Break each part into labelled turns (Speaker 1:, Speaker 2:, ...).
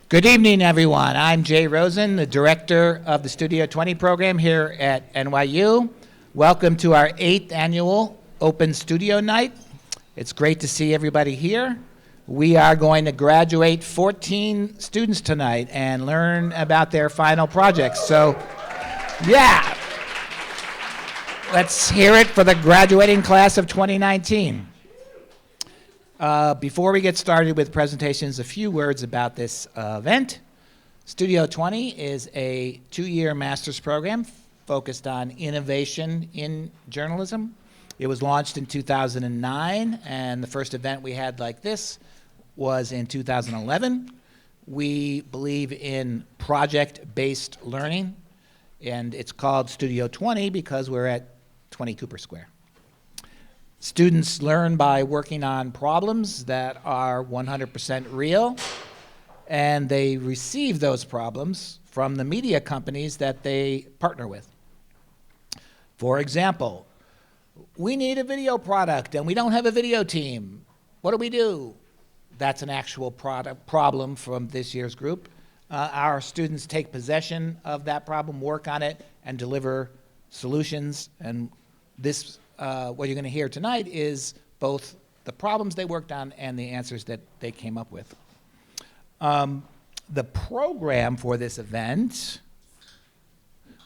Speaker 1: Good evening, everyone. I'm Jay Rosen, the director of the Studio 20 program here at NYU. Welcome to our 8th annual Open Studio Night. It's great to see everybody here. We are going to graduate 14 students tonight and learn about their final projects. So, yeah, let's hear it for the graduating class of 2019. Before we get started with presentations, a few words about this event. Studio 20 is a 2-year master's program focused on innovation in journalism. It was launched in 2009, and the first event we had like this was in 2011. We believe in project-based learning, and it's called Studio 20 because we're at 20 Cooper Square. Students learn by working on problems that are 100% real, and they receive those problems from the media companies that they partner with. For example, we need a video product and we don't have a video team. What do? That's an actual problem from this year's group. Our students take possession of that problem, work on it, and deliver solutions. And this what you're going to hear tonight is both the problems they worked on and the answers that they came up with. The program for this event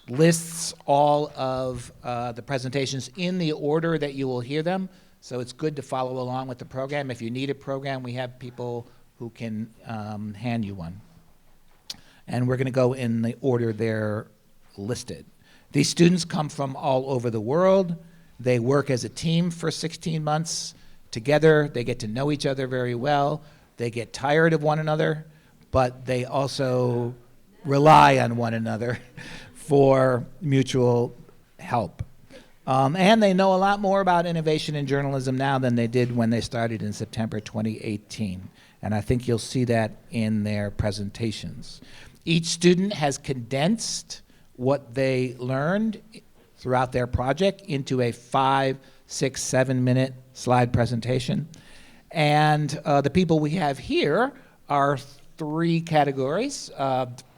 Speaker 1: lists all of the presentations in the order that you will hear them, so it's good to follow along with the program. If you need a program, we have people who can hand you one. And we're going to go in the order they're listed. These students come from all over the world. They work as a team for 16 months together. They get to know each other very well. They get tired of one another, but they also rely on one another for mutual help. And they know a lot more about innovation in journalism now than they did when they started in September 2018. And I think you'll see that in their presentations. Each student has condensed what they learned throughout their project into a 5, 6, 7-minute slide presentation. And the people we have here are 3 categories: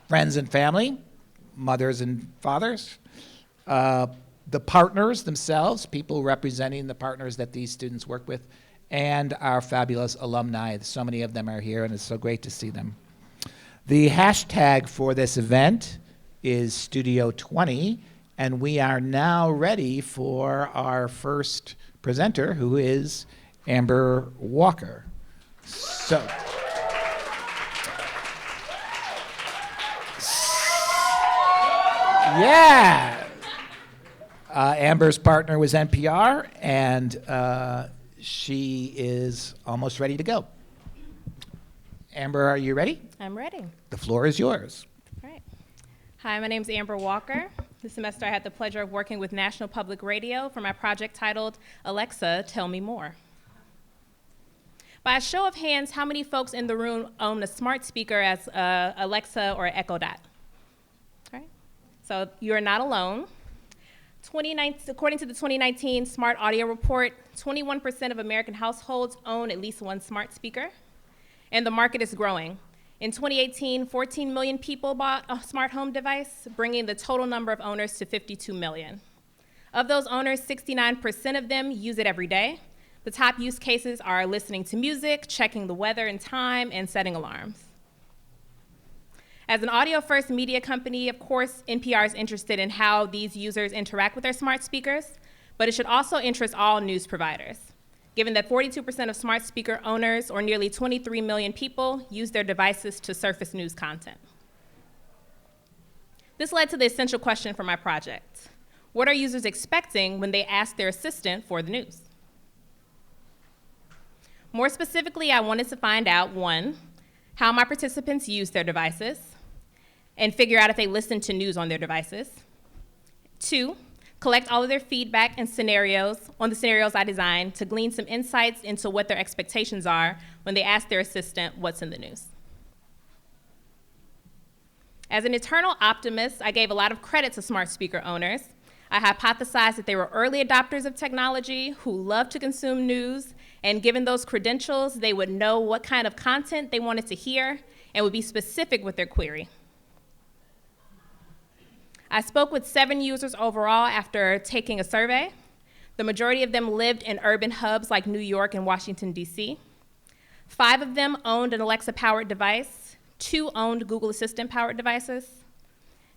Speaker 1: friends and family, mothers and fathers, the partners themselves, people representing the partners that these students work with, and our fabulous alumni. So many of them are here, and it's so great to see them. The hashtag for this event is Studio 20, and we are now ready for our first presenter, who is Amber Walker. So, yeah. Amber's partner was NPR, and she is almost ready to go. Amber, are you ready?
Speaker 2: I'm ready.
Speaker 1: The floor is yours.
Speaker 2: All right. Hi, my name's Amber Walker. This semester I had the pleasure of working with National Public Radio for my project titled Alexa, Tell Me More. By a show of hands, how many folks in the room own a smart speaker as Alexa or Echo Dot? All right. So you're not alone. According to the 2019 Smart Audio Report, 21% of American households own at least one smart speaker, and the market is growing. In 2018, 14 million people bought a smart home device, bringing the total number of owners to 52 million. Of those owners, 69% of them use it every day. The top use cases are listening to music, checking the weather and time, and setting alarms. As an audio-first media company, of course, NPR is interested in how these users interact with their smart speakers, but it should also interest all news providers, given that 42% of smart speaker owners, or nearly 23 million people, use their devices to surface news content. This led to the essential question for my project. What are users expecting when they ask their assistant for the news? More specifically, I wanted to find out, 1, how my participants use their devices, and figure out if they listen to news on their devices. 2, collect all of their feedback and scenarios on the scenarios I designed to glean some insights into what their expectations are when they ask their assistant what's in the news. As an eternal optimist, I gave a lot of credit to smart speaker owners. I hypothesized that they were early adopters of technology who love to consume news, and given those credentials, they would know what kind of content they wanted to hear and would be specific with their query. I spoke with 7 users overall after taking a survey. The majority of them lived in urban hubs like New York and Washington, D.C. 5 of them owned an Alexa-powered device. 2 owned Google Assistant-powered devices.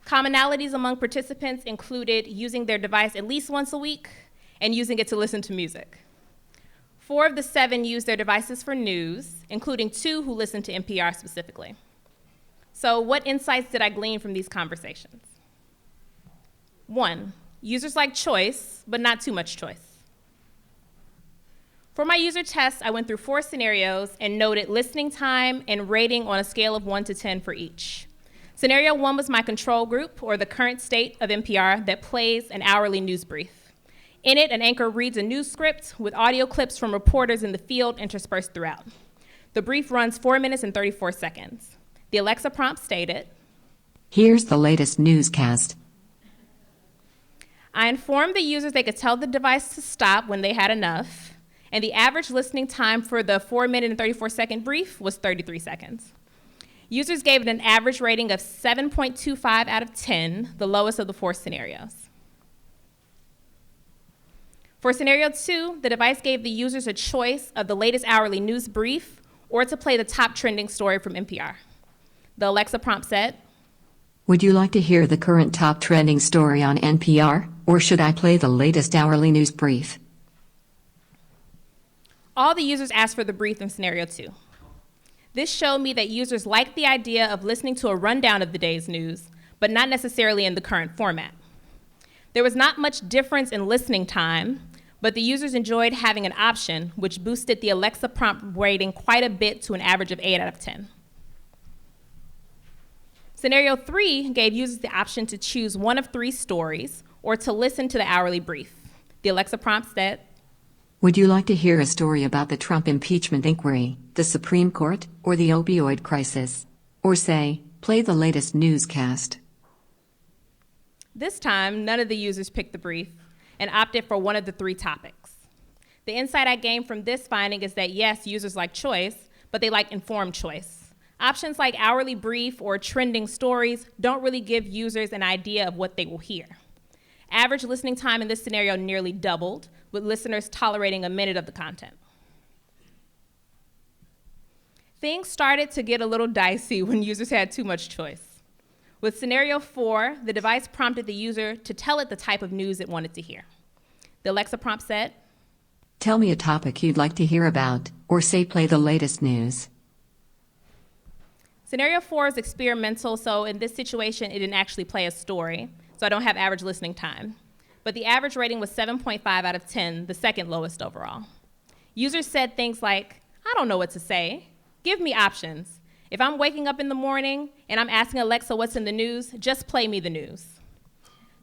Speaker 2: Commonalities among participants included using their device at least once a week and using it to listen to music. 4 of the 7 used their devices for news, including 2 who listened to NPR specifically. So what insights did I glean from these conversations? 1, users like choice, but not too much choice. For my user test, I went through 4 scenarios and noted listening time and rating on a scale of 1 to 10 for each. Scenario 1 was my control group, or the current state of NPR, that plays an hourly news brief. In it, an anchor reads a news script with audio clips from reporters in the field interspersed throughout. The brief runs 4 minutes and 34 seconds. The Alexa prompt stated,
Speaker 3: "Here's the latest newscast."
Speaker 2: I informed the users they could tell the device to stop when they had enough, and the average listening time for the 4-minute and 34-second brief was 33 seconds. Users gave it an average rating of 7.25 out of 10, the lowest of the 4 scenarios. For scenario 2, the device gave the users a choice of the latest hourly news brief or to play the top trending story from NPR. The Alexa prompt said,
Speaker 3: "Would you like to hear the current top trending story on NPR, or should I play the latest hourly news brief?"
Speaker 2: All the users asked for the brief in scenario 2. This showed me that users liked the idea of listening to a rundown of the day's news, but not necessarily in the current format. There was not much difference in listening time, but the users enjoyed having an option, which boosted the Alexa prompt rating quite a bit to an average of 8 out of 10. Scenario 3 gave users the option to choose one of 3 stories or to listen to the hourly brief. The Alexa prompt said,
Speaker 3: "Would you like to hear a story about the Trump impeachment inquiry, the Supreme Court, or the opioid crisis? Or say, play the latest newscast."
Speaker 2: This time, none of the users picked the brief and opted for one of the 3 topics. The insight I gained from this finding is that yes, users like choice, but they like informed choice. Options like hourly brief or trending stories don't really give users an idea of what they will hear. Average listening time in this scenario nearly doubled, with listeners tolerating a minute of the content. Things started to get a little dicey when users had too much choice. With scenario 4, the device prompted the user to tell it the type of news it wanted to hear. The Alexa prompt said,
Speaker 3: "Tell me a topic you'd like to hear about, or say play the latest news."
Speaker 2: Scenario 4 is experimental, so in this situation, it didn't actually play a story, so I don't have average listening time. But the average rating was 7.5 out of 10, the second lowest overall. Users said things like, "I don't know what to say. Give me options. If I'm waking up in the morning and I'm asking Alexa what's in the news, just play me the news."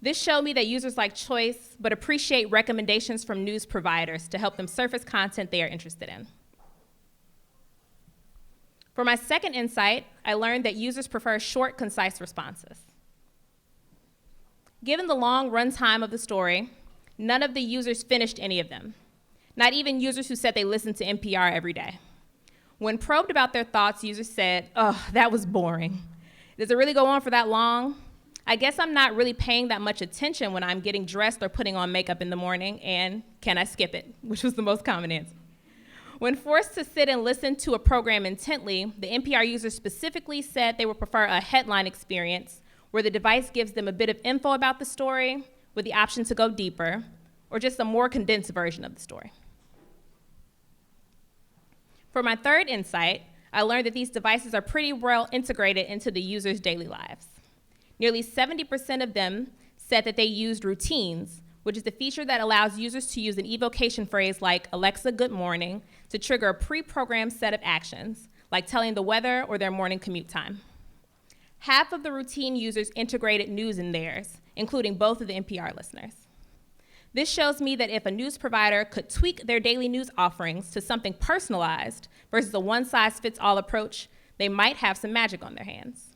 Speaker 2: This showed me that users like choice, but appreciate recommendations from news providers to help them surface content they are interested in. For my second insight, I learned that users prefer short, concise responses. Given the long runtime of the story, none of the users finished any of them, not even users who said they listened to NPR every day. When probed about their thoughts, users said, "Oh, that was boring. Does it really go on for that long? I guess I'm not really paying that much attention when I'm getting dressed or putting on makeup in the morning, and can I skip it?" Which was the most common answer. When forced to sit and listen to a program intently, the NPR users specifically said they would prefer a headline experience where the device gives them a bit of info about the story with the option to go deeper, or just a more condensed version of the story. For my third insight, I learned that these devices are pretty well integrated into the users' daily lives. Nearly 70% of them said that they used routines, which is the feature that allows users to use an evocation phrase like "Alexa, good morning" to trigger a pre-programmed set of actions, like telling the weather or their morning commute time. Half of the routine users integrated news in theirs, including both of the NPR listeners. This shows me that if a news provider could tweak their daily news offerings to something personalized versus a one-size-fits-all approach, they might have some magic on their hands.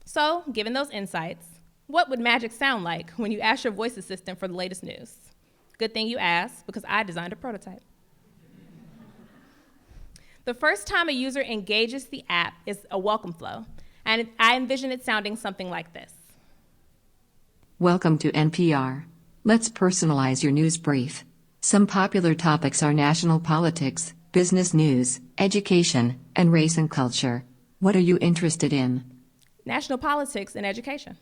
Speaker 2: So, given those insights, what would magic sound like when you ask your voice assistant for the latest news? Good thing you asked, because I designed a prototype. The first time a user engages the app is a welcome flow, and I envision it sounding something like this.
Speaker 3: Welcome to NPR. Let's personalize your news brief. Some popular topics are national politics, business news, education, and race and culture. What are you interested in?
Speaker 2: National politics and education.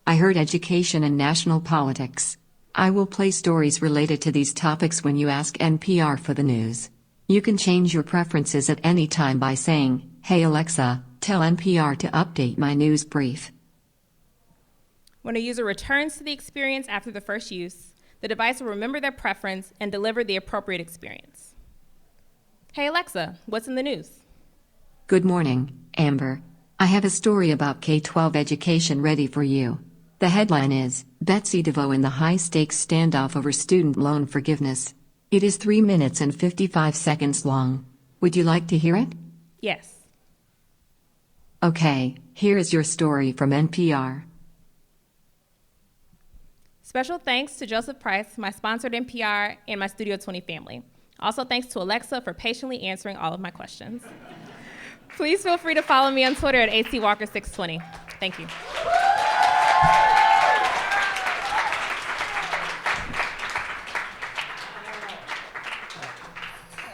Speaker 3: I heard education and national politics. I will play stories related to these topics when you ask NPR for the news. You can change your preferences at any time by saying, "Hey Alexa, tell NPR to update my news brief."
Speaker 2: When a user returns to the experience after the first use, the device will remember their preference and deliver the appropriate experience. Hey Alexa, what's in the news?
Speaker 3: Good morning, Amber. I have a story about K-12 education ready for you. The headline is, Betsy DeVoe in the high-stakes standoff over student loan forgiveness. It is 3 minutes and 55 seconds long. Would you like to hear it?
Speaker 2: Yes.
Speaker 3: Okay, here is your story from NPR.
Speaker 2: Special thanks to Joseph Price, my sponsored NPR, and my Studio 20 family. Also thanks to Alexa for patiently answering all of my questions. Please feel free to follow me on Twitter at acwalker620. Thank you.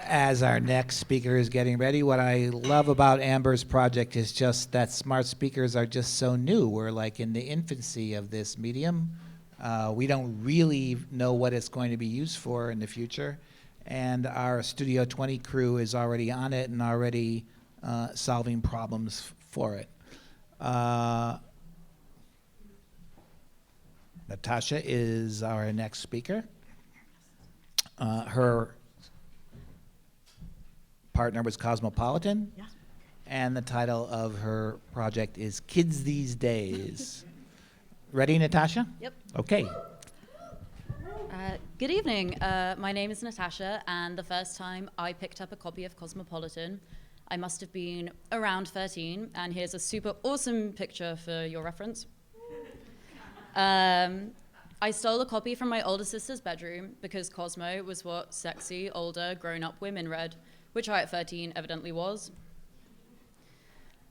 Speaker 1: As our next speaker is getting ready, what I love about Amber's project is just that smart speakers are just so new. We're like in the infancy of this medium. We don't really know what it's going to be used for in the future. And our Studio 20 crew is already on it and already solving problems for it. Natasha is our next speaker. Her partner was Cosmopolitan,
Speaker 4: Yeah.
Speaker 1: and the title of her project is Kids These Days. Ready, Natasha?
Speaker 4: Yep.
Speaker 1: Okay.
Speaker 4: Good evening. My name is Natasha, and the first time I picked up a copy of Cosmopolitan, I must have been around 13, and here's a super awesome picture for your reference. I stole a copy from my older sister's bedroom because Cosmo was what sexy, older, grown-up women read, which I at 13 evidently was.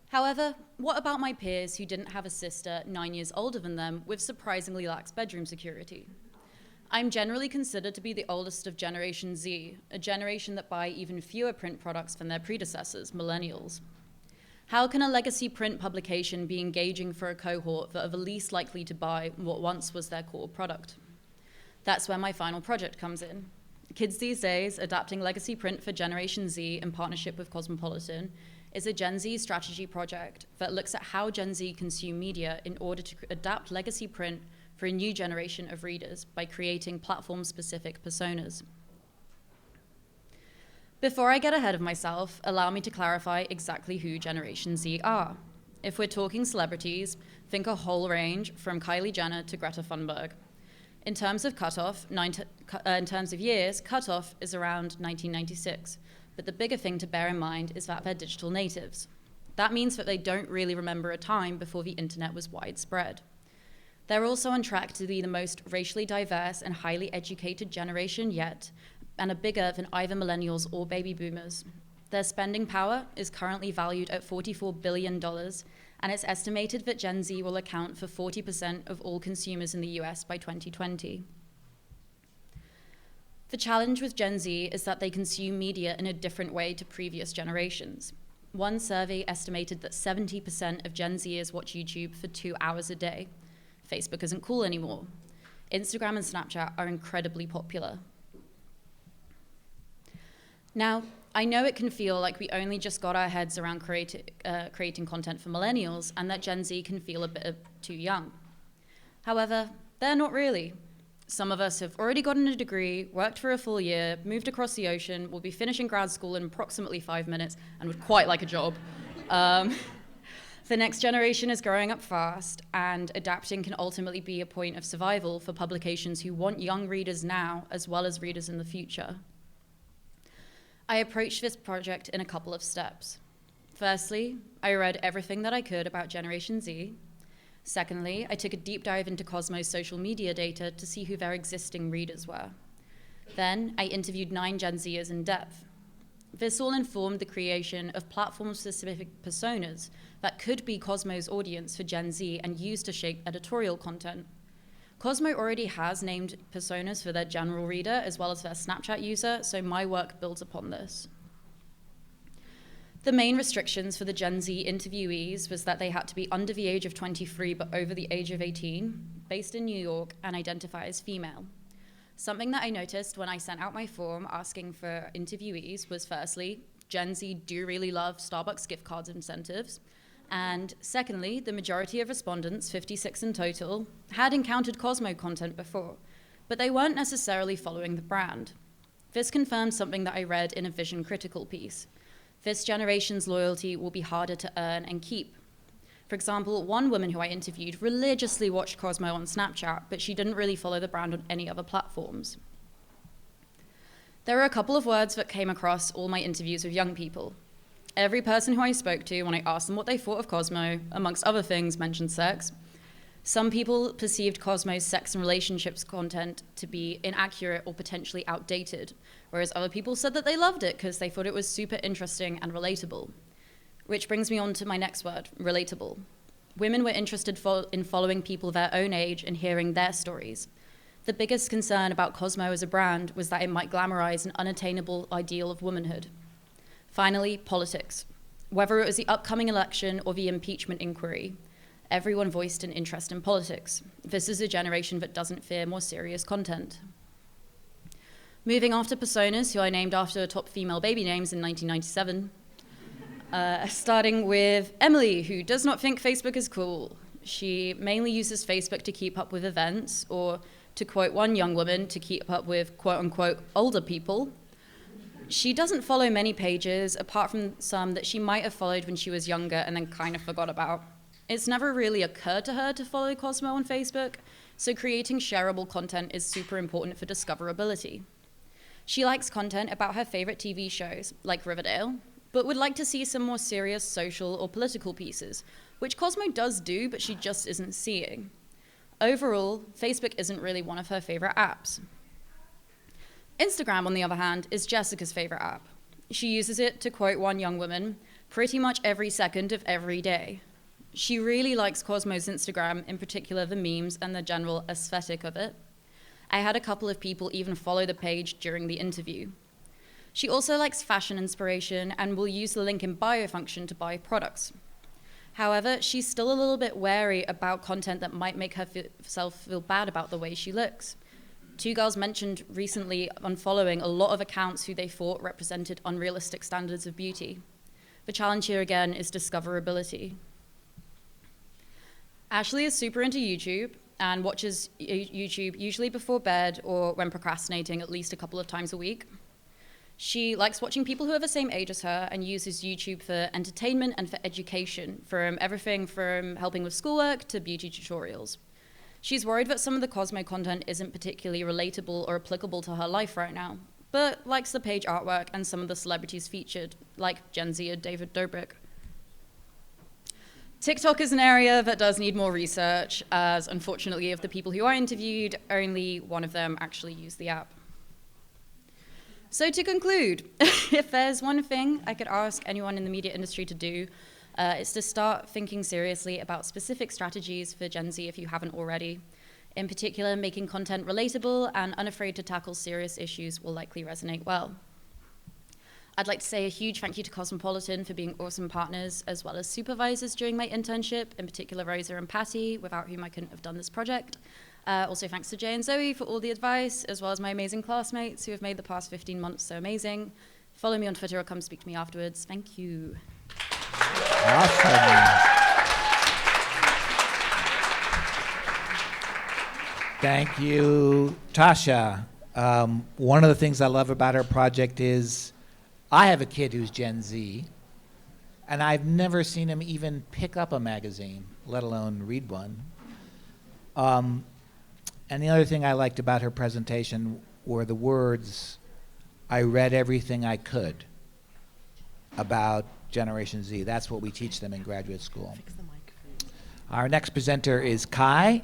Speaker 4: However, what about my peers who didn't have a sister 9 years older than them with surprisingly lax bedroom security? I'm generally considered to be the oldest of Generation Z, a generation that buy even fewer print products than their predecessors, millennials. How can a legacy print publication be engaging for a cohort that are the least likely to buy what once was their core product? That's where my final project comes in. Kids These Days, Adapting Legacy Print for Generation Z in partnership with Cosmopolitan, is a Gen Z strategy project that looks at how Gen Z consume media in order to adapt legacy print for a new generation of readers by creating platform-specific personas. Before I get ahead of myself, allow me to clarify exactly who Generation Z are. If we're talking celebrities, think a whole range from Kylie Jenner to Greta Thunberg. In terms of cutoff, in terms of years, cutoff is around 1996. But the bigger thing to bear in mind is that they're digital natives. That means that they don't really remember a time before the internet was widespread. They're also on track to be the most racially diverse and highly educated generation yet, and are bigger than either millennials or baby boomers. Their spending power is currently valued at $44 billion, and it's estimated that Gen Z will account for 40% of all consumers in the US by 2020. The challenge with Gen Z is that they consume media in a different way to previous generations. One survey estimated that 70% of Gen Zers watch YouTube for 2 hours a day. Facebook isn't cool anymore. Instagram and Snapchat are incredibly popular. Now, I know it can feel like we only just got our heads around creating content for millennials, and that Gen Z can feel a bit too young. However, they're not really. Some of us have already gotten a degree, worked for a full year, moved across the ocean, will be finishing grad school in approximately 5 minutes, and would quite like a job. The next generation is growing up fast, and adapting can ultimately be a point of survival for publications who want young readers now, as well as readers in the future. I approached this project in a couple of steps. Firstly, I read everything that I could about Generation Z. Secondly, I took a deep dive into Cosmo's social media data to see who their existing readers were. Then, I interviewed 9 Gen Zers in depth. This all informed the creation of platform-specific personas that could be Cosmo's audience for Gen Z and used to shape editorial content. Cosmo already has named personas for their general reader as well as their Snapchat user, so my work builds upon this. The main restrictions for the Gen Z interviewees was that they had to be under the age of 23 but over the age of 18, based in New York, and identify as female. Something that I noticed when I sent out my form asking for interviewees was, firstly, Gen Z do really love Starbucks gift cards incentives, and secondly, the majority of respondents, 56 in total, had encountered Cosmo content before, but they weren't necessarily following the brand. This confirmed something that I read in a Vision Critical piece. This generation's loyalty will be harder to earn and keep. For example, one woman who I interviewed religiously watched Cosmo on Snapchat, but she didn't really follow the brand on any other platforms. There are a couple of words that came across all my interviews with young people. Every person who I spoke to, when I asked them what they thought of Cosmo, amongst other things, mentioned sex. Some people perceived Cosmo's sex and relationships content to be inaccurate or potentially outdated, whereas other people said that they loved it because they thought it was super interesting and relatable. Which brings me on to my next word, relatable. Women were interested in following people their own age and hearing their stories. The biggest concern about Cosmo as a brand was that it might glamorize an unattainable ideal of womanhood. Finally, politics. Whether it was the upcoming election or the impeachment inquiry, everyone voiced an interest in politics. This is a generation that doesn't fear more serious content. Moving after personas, who I named after the top female baby names in 1997, starting with Emily, who does not think Facebook is cool. She mainly uses Facebook to keep up with events, or to quote one young woman, to keep up with quote-unquote older people. She doesn't follow many pages, apart from some that she might have followed when she was younger and then kind of forgot about. It's never really occurred to her to follow Cosmo on Facebook, so creating shareable content is super important for discoverability. She likes content about her favorite TV shows, like Riverdale, but would like to see some more serious social or political pieces, which Cosmo does do, but she just isn't seeing. Overall, Facebook isn't really one of her favorite apps. Instagram, on the other hand, is Jessica's favorite app. She uses it, to quote one young woman, pretty much every second of every day. She really likes Cosmo's Instagram, in particular the memes and the general aesthetic of it. I had a couple of people even follow the page during the interview. She also likes fashion inspiration and will use the link in bio function to buy products. However, she's still a little bit wary about content that might make herself feel bad about the way she looks. Two girls mentioned recently unfollowing a lot of accounts who they thought represented unrealistic standards of beauty. The challenge here again is discoverability. Ashley is super into YouTube and watches YouTube usually before bed or when procrastinating at least a couple of times a week. She likes watching people who are the same age as her and uses YouTube for entertainment and for education, from everything from helping with schoolwork to beauty tutorials. She's worried that some of the Cosmo content isn't particularly relatable or applicable to her life right now, but likes the page artwork and some of the celebrities featured, like Gen Z or David Dobrik. TikTok is an area that does need more research, as unfortunately of the people who I interviewed, only one of them actually used the app. So to conclude, if there's one thing I could ask anyone in the media industry to do, it's to start thinking seriously about specific strategies for Gen Z if you haven't already. In particular, making content relatable and unafraid to tackle serious issues will likely resonate well. I'd like to say a huge thank you to Cosmopolitan for being awesome partners as well as supervisors during my internship, in particular Rosa and Patty, without whom I couldn't have done this project. Also thanks to Jay and Zoe for all the advice, as well as my amazing classmates who have made the past 15 months so amazing. Follow me on Twitter or come speak to me afterwards. Thank you.
Speaker 1: Awesome. Thank you, Tasha. One of the things I love about her project is I have a kid who's Gen Z, and I've never seen him even pick up a magazine, let alone read one. And the other thing I liked about her presentation were the words, "I read everything I could," about Generation Z. That's what we teach them in graduate school. Our next presenter is Kai.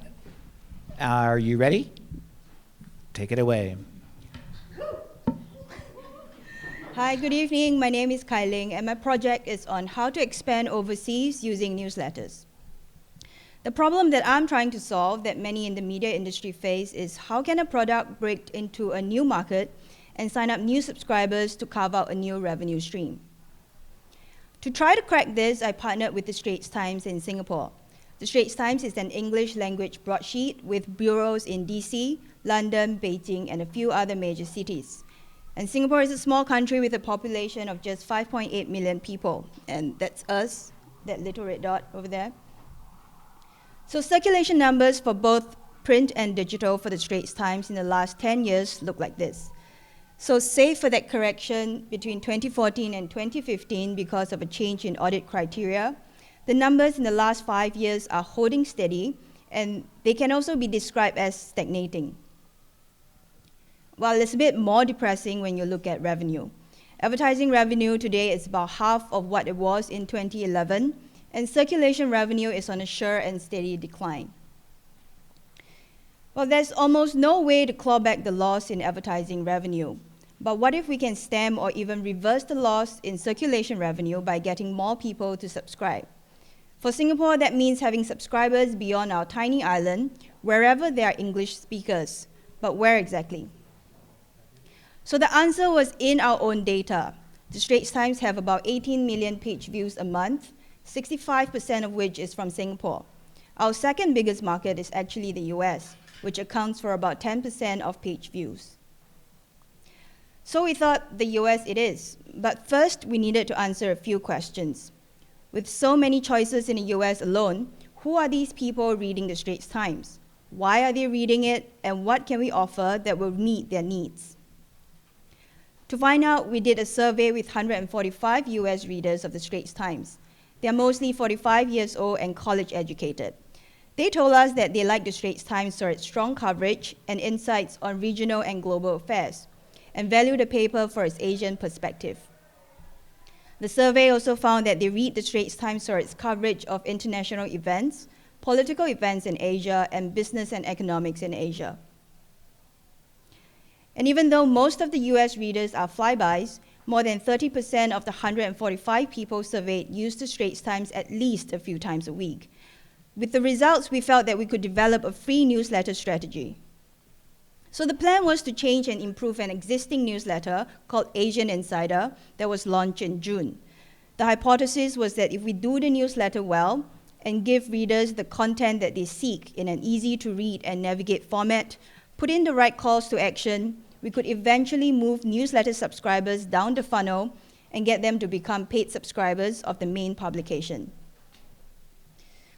Speaker 1: Are you ready? Take it away.
Speaker 5: Hi, good evening. My name is Ling, and my project is on how to expand overseas using newsletters. The problem that I'm trying to solve that many in the media industry face is how can a product break into a new market and sign up new subscribers to carve out a new revenue stream? To try to crack this, I partnered with the Straits Times in Singapore. The Straits Times is an English language broadsheet with bureaus in DC, London, Beijing, and a few other major cities. And Singapore is a small country with a population of just 5.8 million people, and that's us, that little red dot over there. So circulation numbers for both print and digital for the Straits Times in the last 10 years look like this. So save for that correction between 2014 and 2015 because of a change in audit criteria, the numbers in the last 5 years are holding steady, and they can also be described as stagnating. Well, it's a bit more depressing when you look at revenue. Advertising revenue today is about half of what it was in 2011, and circulation revenue is on a sure and steady decline. Well, there's almost no way to claw back the loss in advertising revenue. But what if we can stem or even reverse the loss in circulation revenue by getting more people to subscribe? For Singapore, that means having subscribers beyond our tiny island, wherever there are English speakers. But where exactly? So the answer was in our own data. The Straits Times have about 18 million page views a month, 65% of which is from Singapore. Our second biggest market is actually the US, which accounts for about 10% of page views. So we thought the US it is, but first we needed to answer a few questions. With so many choices in the US alone, who are these people reading the Straits Times? Why are they reading it, and what can we offer that will meet their needs? To find out, we did a survey with 145 US readers of the Straits Times. They are mostly 45 years old and college educated. They told us that they like the Straits Times for its strong coverage and insights on regional and global affairs, and value the paper for its Asian perspective. The survey also found that they read the Straits Times for its coverage of international events, political events in Asia, and business and economics in Asia. And even though most of the US readers are flybys, more than 30% of the 145 people surveyed used the Straits Times at least a few times a week. With the results, we felt that we could develop a free newsletter strategy. So the plan was to change and improve an existing newsletter called Asian Insider that was launched in June. The hypothesis was that if we do the newsletter well and give readers the content that they seek in an easy-to-read and navigate format, put in the right calls to action, we could eventually move newsletter subscribers down the funnel and get them to become paid subscribers of the main publication.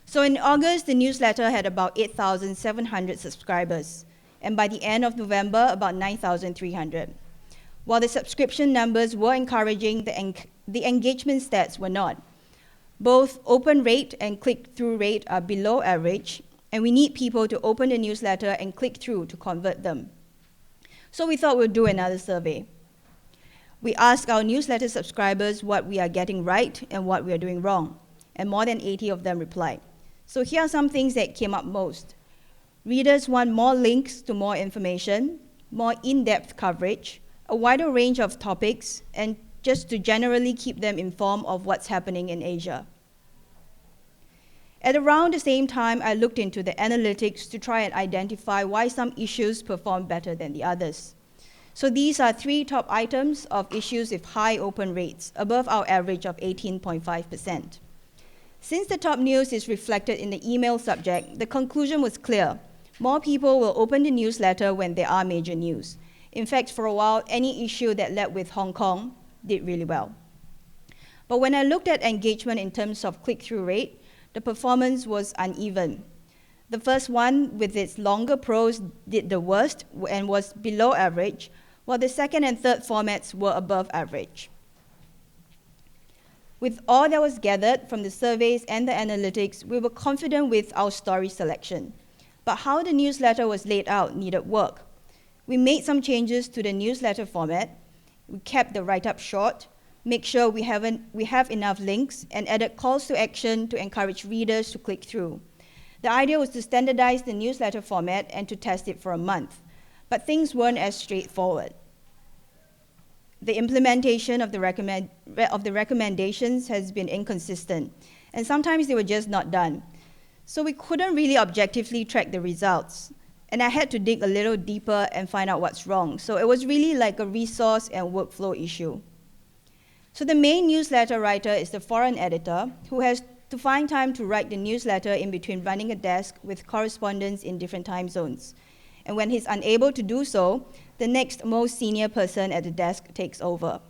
Speaker 5: So in August, the newsletter had about 8,700 subscribers, and by the end of November, about 9,300. While the subscription numbers were encouraging, the engagement stats were not. Both open rate and click-through rate are below average, and we need people to open the newsletter and click through to convert them. So we thought we'd do another survey. We asked our newsletter subscribers what we are getting right and what we are doing wrong, and more than 80 of them replied. So here are some things that came up most. Readers want more links to more information, more in-depth coverage, a wider range of topics, and just to generally keep them informed of what's happening in Asia. At around the same time, I looked into the analytics to try and identify why some issues perform better than the others. So these are 3 top items of issues with high open rates, above our average of 18.5%. Since the top news is reflected in the email subject, the conclusion was clear. More people will open the newsletter when there are major news. In fact, for a while, any issue that led with Hong Kong did really well. But when I looked at engagement in terms of click-through rate, the performance was uneven. The first one, with its longer prose, did the worst and was below average, while the second and third formats were above average. With all that was gathered from the surveys and the analytics, we were confident with our story selection. But how the newsletter was laid out needed work. We made some changes to the newsletter format. We kept the write-up short, make sure we have enough links, and added calls to action to encourage readers to click through. The idea was to standardize the newsletter format and to test it for a month, but things weren't as straightforward. the implementation of the recommendations has been inconsistent, and sometimes they were just not done. So we couldn't really objectively track the results, and I had to dig a little deeper and find out what's wrong. So it was really like a resource and workflow issue. So the main newsletter writer is the foreign editor, who has to find time to write the newsletter in between running a desk with correspondents in different time zones. And when he's unable to do so, the next most senior person at the desk takes over.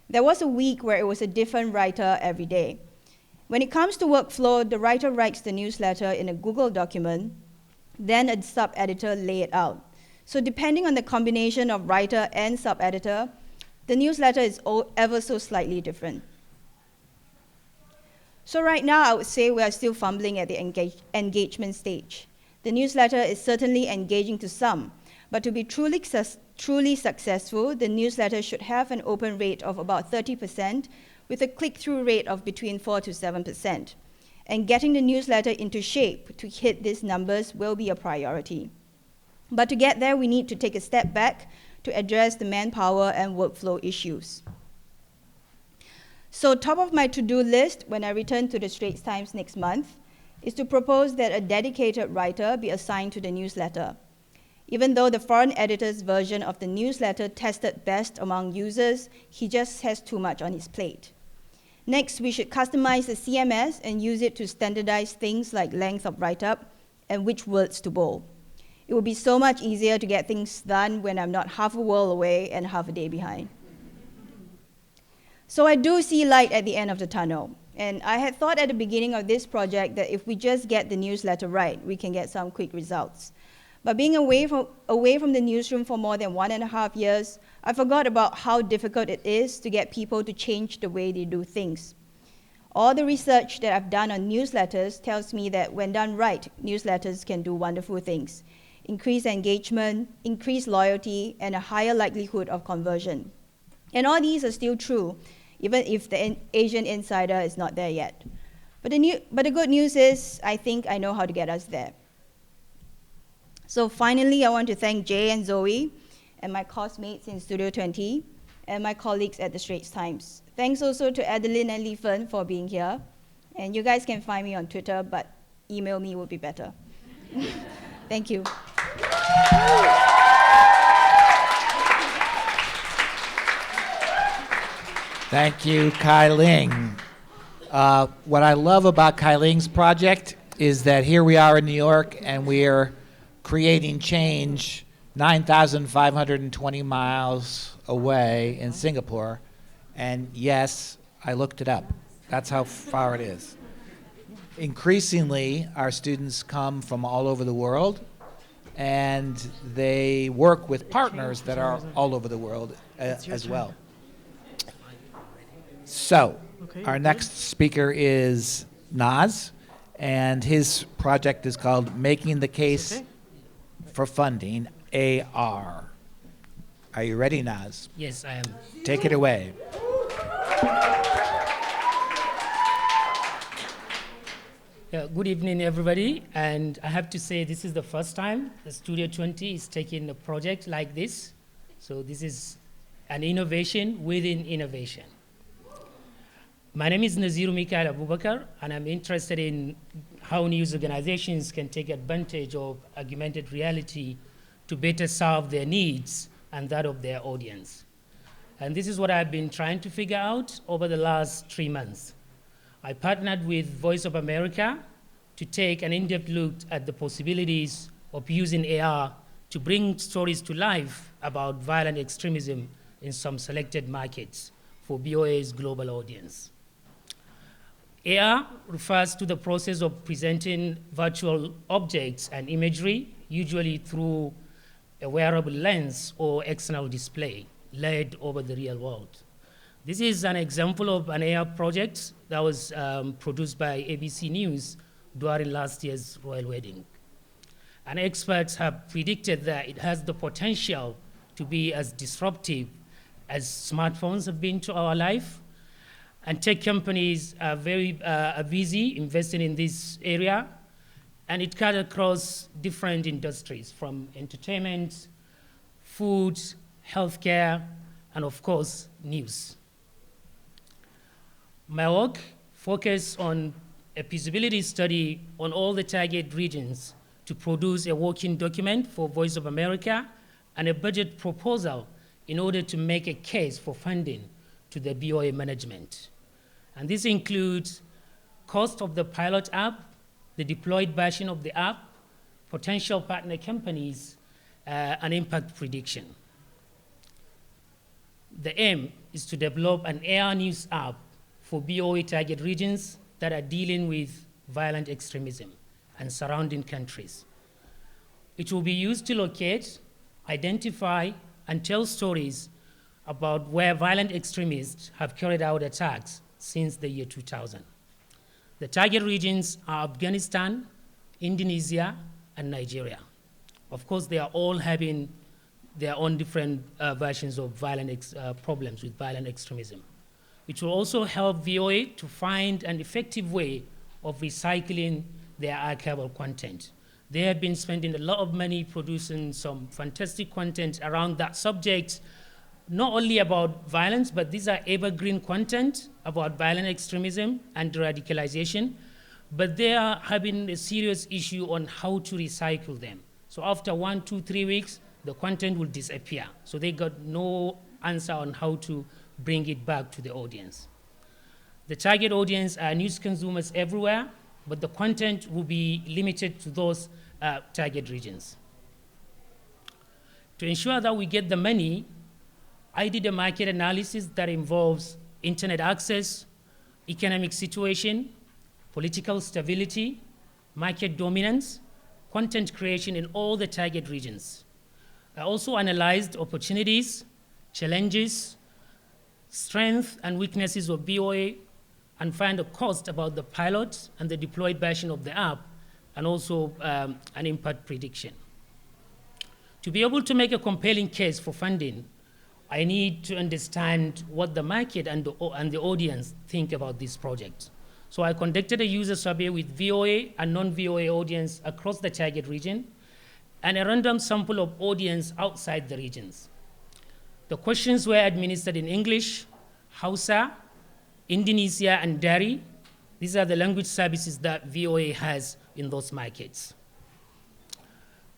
Speaker 5: There was a week where it was a different writer every day. When it comes to workflow, the writer writes the newsletter in a Google document, then a sub-editor lay it out. So depending on the combination of writer and sub-editor, the newsletter is ever so slightly different. So right now, I would say we are still fumbling at the engagement stage. The newsletter is certainly engaging to some, but to be truly successful, the newsletter should have an open rate of about 30%, with a click-through rate of between 4 to 7%. And getting the newsletter into shape to hit these numbers will be a priority. But to get there, we need to take a step back to address the manpower and workflow issues. So top of my to-do list when I return to the Straits Times next month is to propose that a dedicated writer be assigned to the newsletter. Even though the foreign editor's version of the newsletter tested best among users, he just has too much on his plate. Next, we should customize the CMS and use it to standardize things like length of write-up and which words to bold. It would be so much easier to get things done when I'm not half a world away and half a day behind. So I do see light at the end of the tunnel. And I had thought at the beginning of this project that if we just get the newsletter right, we can get some quick results. But being away from the newsroom for more than 1.5 years, I forgot about how difficult it is to get people to change the way they do things. All the research that I've done on newsletters tells me that when done right, newsletters can do wonderful things. Increase engagement, increase loyalty, and a higher likelihood of conversion. And all these are still true, even if the Asian insider is not there yet. But the good news is, I think I know how to get us there. So finally, I want to thank Jay and Zoe, and my classmates in Studio 20, and my colleagues at the Straits Times. Thanks also to Adeline and Lee Fen for being here. And you guys can find me on Twitter, but email me would be better. Thank you.
Speaker 1: Thank you, Kai Ling. What I love about Kai Ling's project is that here we are in New York, and we're creating change 9,520 miles away in Singapore. And yes, I looked it up. That's how far it is. Increasingly, our students come from all over the world, and they work with partners that are all over the world as well. So, our next speaker is Naz, and his project is called Making the Case for Funding, AR. Are you ready, Naz?
Speaker 6: Yes, I am.
Speaker 1: Take it away.
Speaker 6: Yeah, good evening, everybody. And I have to say, this is the first time the Studio 20 is taking a project like this. So this is an innovation within innovation. My name is Naziru Mikail Abubakar, and I'm interested in how news organizations can take advantage of augmented reality to better serve their needs and that of their audience. And this is what I've been trying to figure out over the last 3 months. I partnered with Voice of America to take an in-depth look at the possibilities of using AR to bring stories to life about violent extremism in some selected markets for BOA's global audience. AR refers to the process of presenting virtual objects and imagery, usually through a wearable lens or external display laid over the real world. This is an example of an AR project that was produced by ABC News during last year's royal wedding. And experts have predicted that it has the potential to be as disruptive as smartphones have been to our life. And tech companies are very busy investing in this area, and it cuts across different industries, from entertainment, food, healthcare, and of course, news. My work focused on a feasibility study on all the target regions to produce a working document for Voice of America and a budget proposal in order to make a case for funding to the BOA management. And this includes cost of the pilot app, the deployed version of the app, potential partner companies, and impact prediction. The aim is to develop an AR news app for BOA target regions that are dealing with violent extremism and surrounding countries. It will be used to locate, identify, and tell stories about where violent extremists have carried out attacks since the year 2000. The target regions are Afghanistan, Indonesia, and Nigeria. Of course, they are all having their own different versions of problems with violent extremism. It will also help VOA to find an effective way of recycling their archival content. They have been spending a lot of money producing some fantastic content around that subject, not only about violence, but these are evergreen content about violent extremism and radicalization, but they are having a serious issue on how to recycle them. So after 1, 2, 3 weeks, the content will disappear. So they got no answer on how to bring it back to the audience. The target audience are news consumers everywhere, but the content will be limited to those target regions. To ensure that we get the money, I did a market analysis that involves internet access, economic situation, political stability, market dominance, content creation in all the target regions. I also analyzed opportunities, challenges, strengths and weaknesses of BOA, and find a cost about the pilot and the deployed version of the app, and also an impact prediction. To be able to make a compelling case for funding, I need to understand what the market and the audience think about this project. So I conducted a user survey with VOA and non-VOA audience across the target region, and a random sample of audience outside the regions. The questions were administered in English, Hausa, Indonesia, and Dari. These are the language services that VOA has in those markets.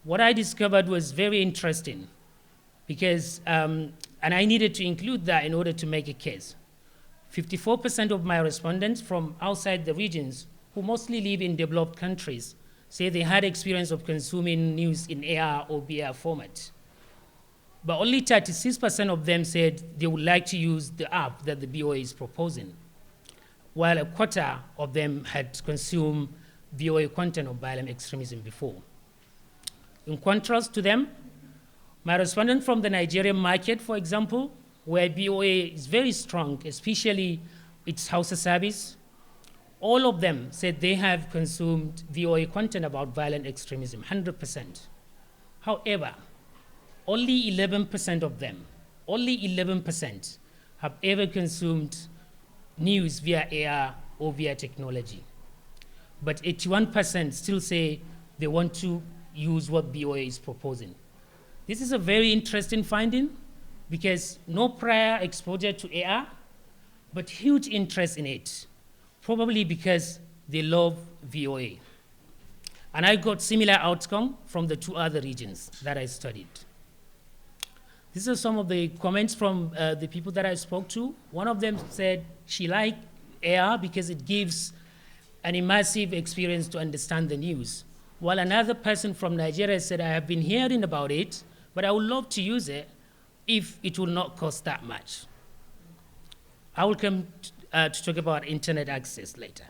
Speaker 6: What I discovered was very interesting because, and I needed to include that in order to make a case. 54% of my respondents from outside the regions, who mostly live in developed countries, say they had experience of consuming news in AR or BR format. But only 36% of them said they would like to use the app that the BOA is proposing, while a quarter of them had consumed BOA content of violent extremism before. In contrast to them, my respondents from the Nigerian market, for example, where BOA is very strong, especially its Hausa service, all of them said they have consumed VOA content about violent extremism, 100%. However, only 11% of them, only 11% have ever consumed news via AR or via technology. But 81% still say they want to use what BOA is proposing. This is a very interesting finding because no prior exposure to AR, but huge interest in it, probably because they love VOA. And I got similar outcome from the 2 other regions that I studied. These are some of the comments from the people that I spoke to. One of them said she liked AR because it gives an immersive experience to understand the news. While another person from Nigeria said, I have been hearing about it, but I would love to use it if it will not cost that much. I will come to talk about internet access later.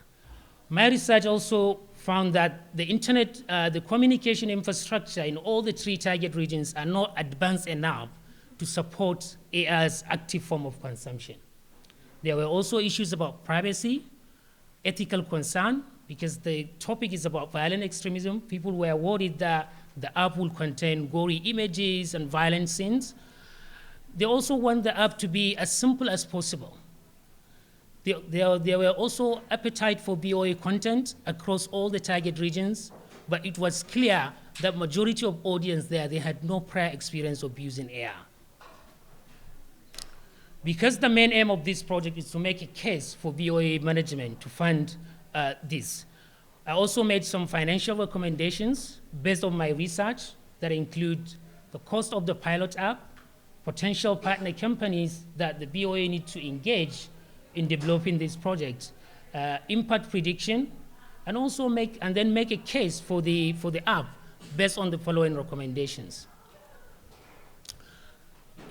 Speaker 6: My research also found that the internet, the communication infrastructure in all the 3 target regions are not advanced enough to support AR's active form of consumption. There were also issues about privacy, ethical concern, because the topic is about violent extremism. People were worried that the app will contain gory images and violent scenes. They also want the app to be as simple as possible. There were also appetite for BOA content across all the target regions, but it was clear that majority of audience there, they had no prior experience of using AR. Because the main aim of this project is to make a case for VOA management to fund this, I also made some financial recommendations based on my research that include the cost of the pilot app, potential partner companies that the VOA need to engage in developing this project, impact prediction, and also make a case for the app based on the following recommendations.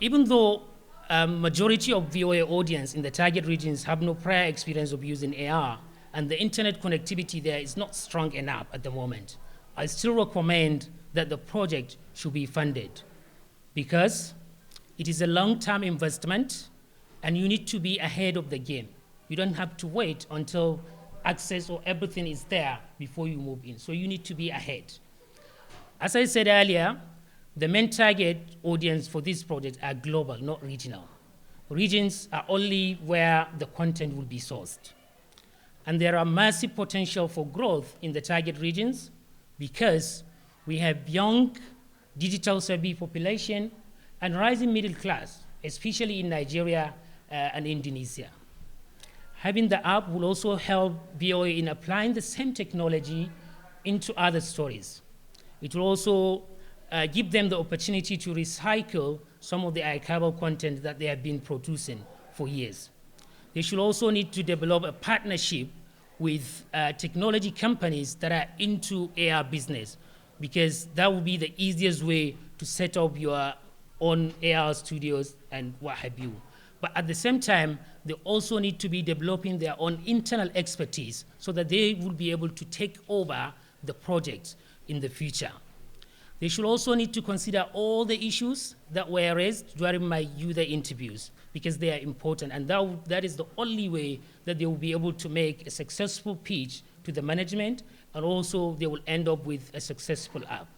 Speaker 6: Even though majority of VOA audience in the target regions have no prior experience of using AR, and the internet connectivity there is not strong enough at the moment, I still recommend that the project should be funded because it is a long-term investment and you need to be ahead of the game. You don't have to wait until access or everything is there before you move in. So you need to be ahead. As I said earlier, the main target audience for this project are global, not regional. Regions are only where the content will be sourced. And there are massive potential for growth in the target regions because we have young, digital savvy population and rising middle class, especially in Nigeria and Indonesia. Having the app will also help VOA in applying the same technology into other stories. It will also give them the opportunity to recycle some of the archival content that they have been producing for years. They should also need to develop a partnership with technology companies that are into AR business, because that will be the easiest way to set up your own AR studios and what have you. But at the same time, they also need to be developing their own internal expertise so that they will be able to take over the projects in the future. They should also need to consider all the issues that were raised during my user interviews because they are important, and that is the only way that they will be able to make a successful pitch to the management, and also they will end up with a successful app.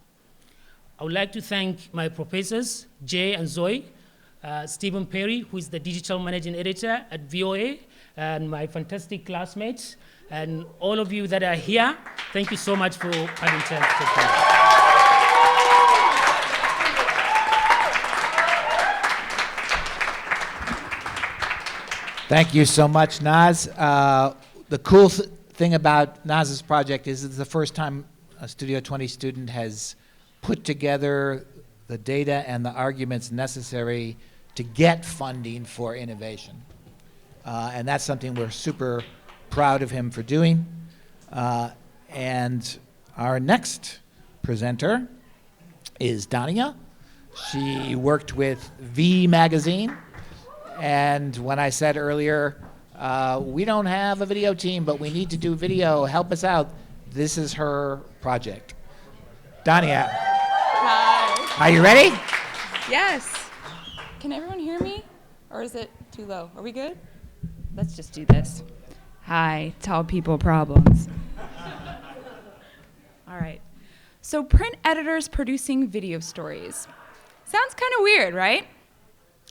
Speaker 6: I would like to thank my professors, Jay and Zoe, Stephen Perry, who is the digital managing editor at VOA, and my fantastic classmates, and all of you that are here. Thank you so much for having time to take part.
Speaker 1: Thank you so much, Naz. The cool thing about Naz's project is it's the first time a Studio 20 student has put together the data and the arguments necessary to get funding for innovation. And that's something we're super proud of him for doing. And our next presenter is Dania. She worked with V Magazine. And when I said earlier, we don't have a video team, but we need to do video, help us out, this is her project. Dania.
Speaker 7: Hi.
Speaker 1: Are you ready?
Speaker 7: Yes. Can everyone hear me? Or is it too low? Are we good? Let's just do this. Hi, tall people problems. All right. So print editors producing video stories. Sounds kind of weird, right?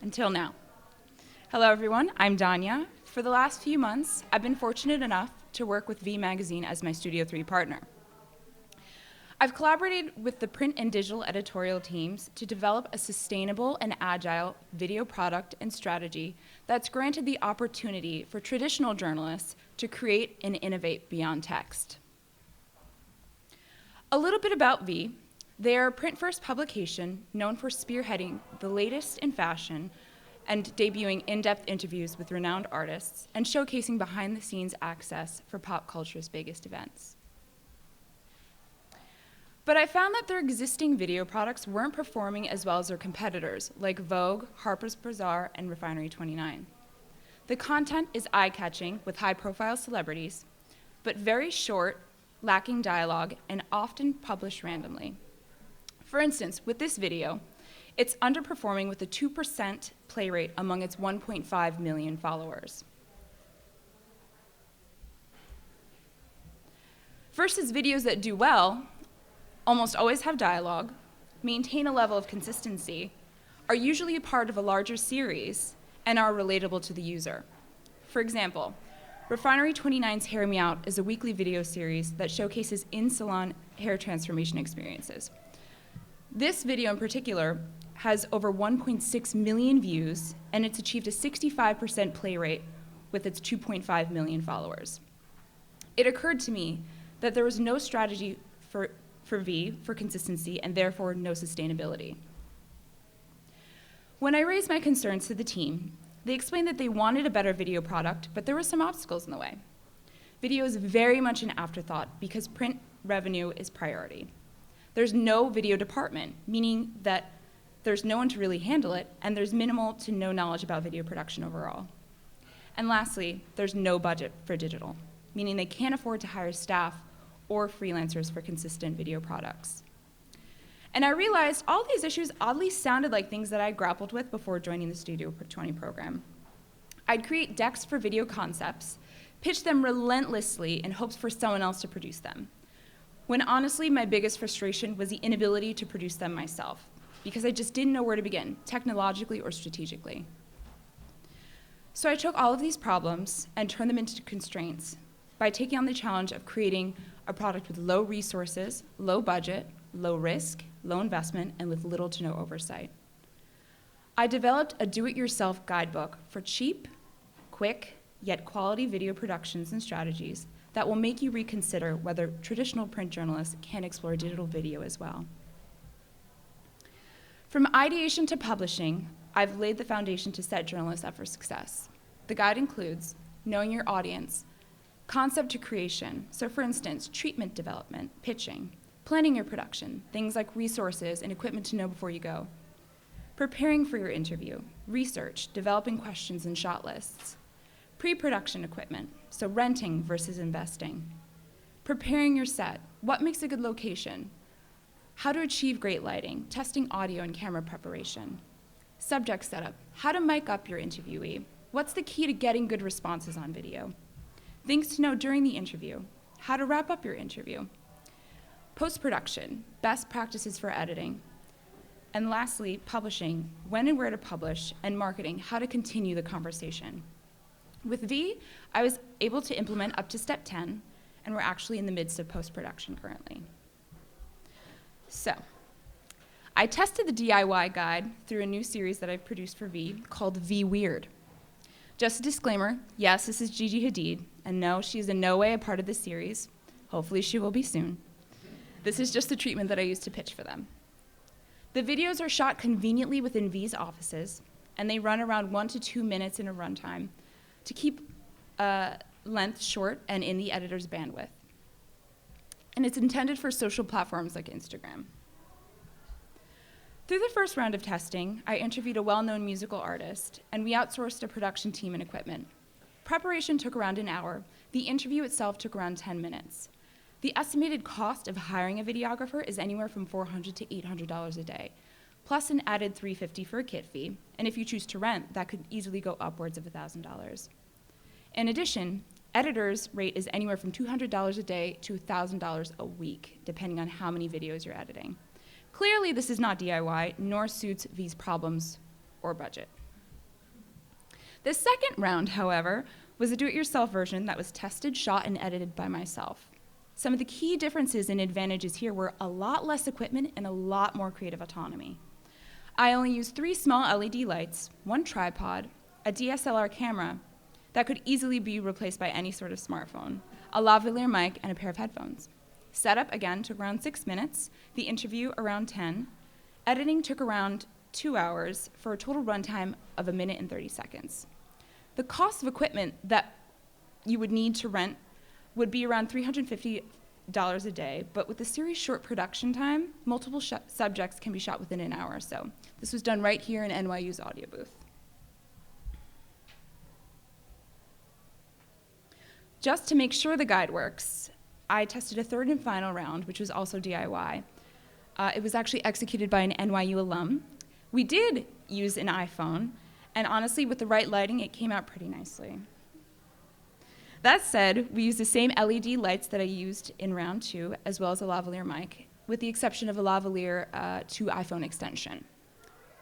Speaker 7: Until now. Hello, everyone. I'm Dania. For the last few months, I've been fortunate enough to work with V Magazine as my Studio 3 partner. I've collaborated with the print and digital editorial teams to develop a sustainable and agile video product and strategy that's granted the opportunity for traditional journalists to create and innovate beyond text. A little bit about V. They are a print-first publication known for spearheading the latest in fashion and debuting in-depth interviews with renowned artists and showcasing behind-the-scenes access for pop culture's biggest events. But I found that their existing video products weren't performing as well as their competitors, like Vogue, Harper's Bazaar, and Refinery 29. The content is eye-catching with high-profile celebrities, but very short, lacking dialogue, and often published randomly. For instance, with this video, it's underperforming with a 2% play rate among its 1.5 million followers. Versus videos that do well, almost always have dialogue, maintain a level of consistency, are usually a part of a larger series, and are relatable to the user. For example, Refinery 29's Hair Me Out is a weekly video series that showcases in-salon hair transformation experiences. This video in particular has over 1.6 million views, and it's achieved a 65% play rate with its 2.5 million followers. It occurred to me that there was no strategy for V for consistency and therefore no sustainability. When I raised my concerns to the team, they explained that they wanted a better video product, but there were some obstacles in the way. Video is very much an afterthought because print revenue is priority. There's no video department, meaning that there's no one to really handle it, and there's minimal to no knowledge about video production overall. And lastly, there's no budget for digital, meaning they can't afford to hire staff or freelancers for consistent video products. And I realized all these issues oddly sounded like things that I grappled with before joining the Studio 20 program. I'd create decks for video concepts, pitch them relentlessly in hopes for someone else to produce them, when honestly my biggest frustration was the inability to produce them myself, because I just didn't know where to begin, technologically or strategically. So I took all of these problems and turned them into constraints by taking on the challenge of creating a product with low resources, low budget, low risk, low investment, and with little to no oversight. I developed a do-it-yourself guidebook for cheap, quick, yet quality video productions and strategies that will make you reconsider whether traditional print journalists can explore digital video as well. From ideation to publishing, I've laid the foundation to set journalists up for success. The guide includes knowing your audience, concept to creation, so for instance, treatment development, pitching, planning your production, things like resources and equipment to know before you go, preparing for your interview, research, developing questions and shot lists, pre-production equipment, so renting versus investing, preparing your set, what makes a good location, how to achieve great lighting, testing audio and camera preparation, subject setup, how to mic up your interviewee, what's the key to getting good responses on video, things to know during the interview, how to wrap up your interview, post-production, best practices for editing, and lastly, publishing, when and where to publish, and marketing, how to continue the conversation. With V, I was able to implement up to step 10, and we're actually in the midst of post-production currently. So, I tested the DIY guide through a new series that I've produced for V called V Weird. Just a disclaimer, yes, this is Gigi Hadid, and no, she is in no way a part of this series. Hopefully she will be soon. This is just the treatment that I used to pitch for them. The videos are shot conveniently within V's offices, and they run around 1 to 2 minutes in a runtime to keep length short and in the editor's bandwidth. And it's intended for social platforms like Instagram. Through the first round of testing, I interviewed a well-known musical artist, and we outsourced a production team and equipment. Preparation took around an hour. The interview itself took around 10 minutes. The estimated cost of hiring a videographer is anywhere from $400 to $800 a day, plus an added $350 for a kit fee, and if you choose to rent, that could easily go upwards of $1,000. In addition, editors' rate is anywhere from $200 a day to $1,000 a week, depending on how many videos you're editing. Clearly, this is not DIY, nor suits V's problems or budget. The second round, however, was a do-it-yourself version that was tested, shot, and edited by myself. Some of the key differences and advantages here were a lot less equipment and a lot more creative autonomy. I only used 3 small LED lights, 1 tripod, a DSLR camera that could easily be replaced by any sort of smartphone, a lavalier mic, and a pair of headphones. Setup, again, took around 6 minutes, the interview around 10, editing took around 2 hours for a total runtime of 1 minute and 30 seconds. The cost of equipment that you would need to rent would be around $350 a day, but with the series' short production time, multiple subjects can be shot within an hour or so. This was done right here in NYU's audio booth. Just to make sure the guide works, I tested a third and final round, which was also DIY. It was actually executed by an NYU alum. We did use an iPhone, and honestly, with the right lighting, it came out pretty nicely. That said, we used the same LED lights that I used in round 2, as well as a lavalier mic, with the exception of a lavalier to iPhone extension.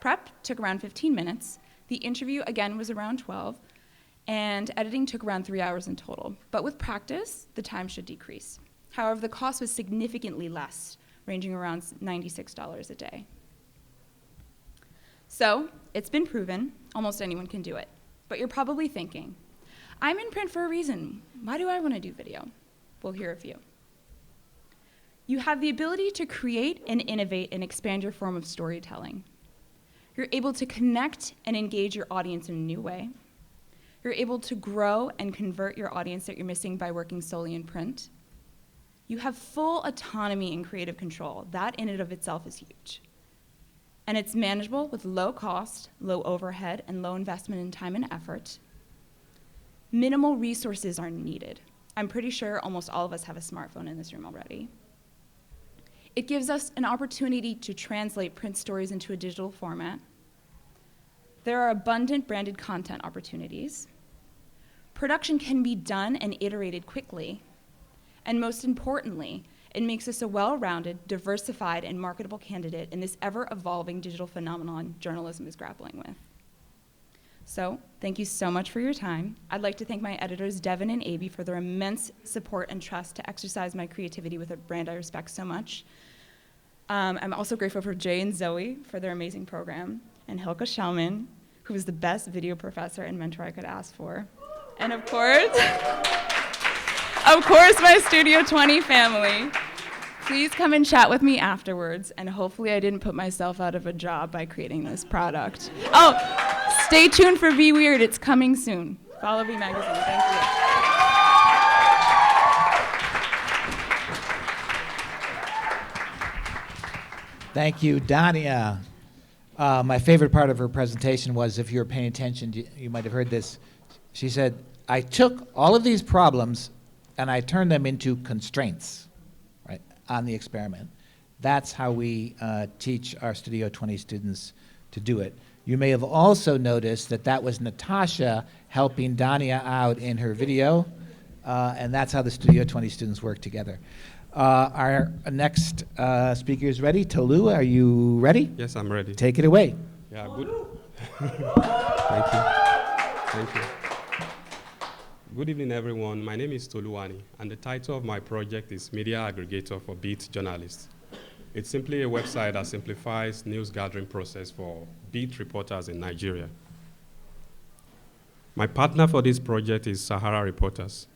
Speaker 7: Prep took around 15 minutes. The interview, again, was around 12, and editing took around 3 hours in total. But with practice, the time should decrease. However, the cost was significantly less, ranging around $96 a day. So, it's been proven, almost anyone can do it. But you're probably thinking, I'm in print for a reason. Why do I want to do video? Well, here are a few. You have the ability to create and innovate and expand your form of storytelling. You're able to connect and engage your audience in a new way. You're able to grow and convert your audience that you're missing by working solely in print. You have full autonomy and creative control. That in and of itself is huge. And it's manageable with low cost, low overhead, and low investment in time and effort. Minimal resources are needed. I'm pretty sure almost all of us have a smartphone in this room already. It gives us an opportunity to translate print stories into a digital format. There are abundant branded content opportunities. Production can be done and iterated quickly. And most importantly, it makes us a well-rounded, diversified, and marketable candidate in this ever-evolving digital phenomenon journalism is grappling with. So, thank you so much for your time. I'd like to thank my editors, Devin and Avi, for their immense support and trust to exercise my creativity with a brand I respect so much. I'm also grateful for Jay and Zoe for their amazing program, and Hilka Schellman, who was the best video professor and mentor I could ask for. And of course, my Studio 20 family. Please come and chat with me afterwards, and hopefully I didn't put myself out of a job by creating this product. Oh, stay tuned for Be Weird, it's coming soon. Follow V Magazine, thank you.
Speaker 1: Thank you, Dania. My favorite part of her presentation was, if you were paying attention, you might have heard this. She said, I took all of these problems and I turned them into constraints, right, on the experiment. That's how we teach our Studio 20 students to do it. You may have also noticed that that was Natasha helping Dania out in her video, and that's how the Studio 20 students work together. Our next speaker is ready. Tolu, are you ready?
Speaker 8: Yes, I'm ready.
Speaker 1: Take it away.
Speaker 8: Yeah, good. Thank you. Thank you. Good evening, everyone. My name is Toluwani, and the title of my project is Media Aggregator for Beat Journalists. It's simply a website that simplifies news gathering process for beat reporters in Nigeria. My partner for this project is Sahara Reporters.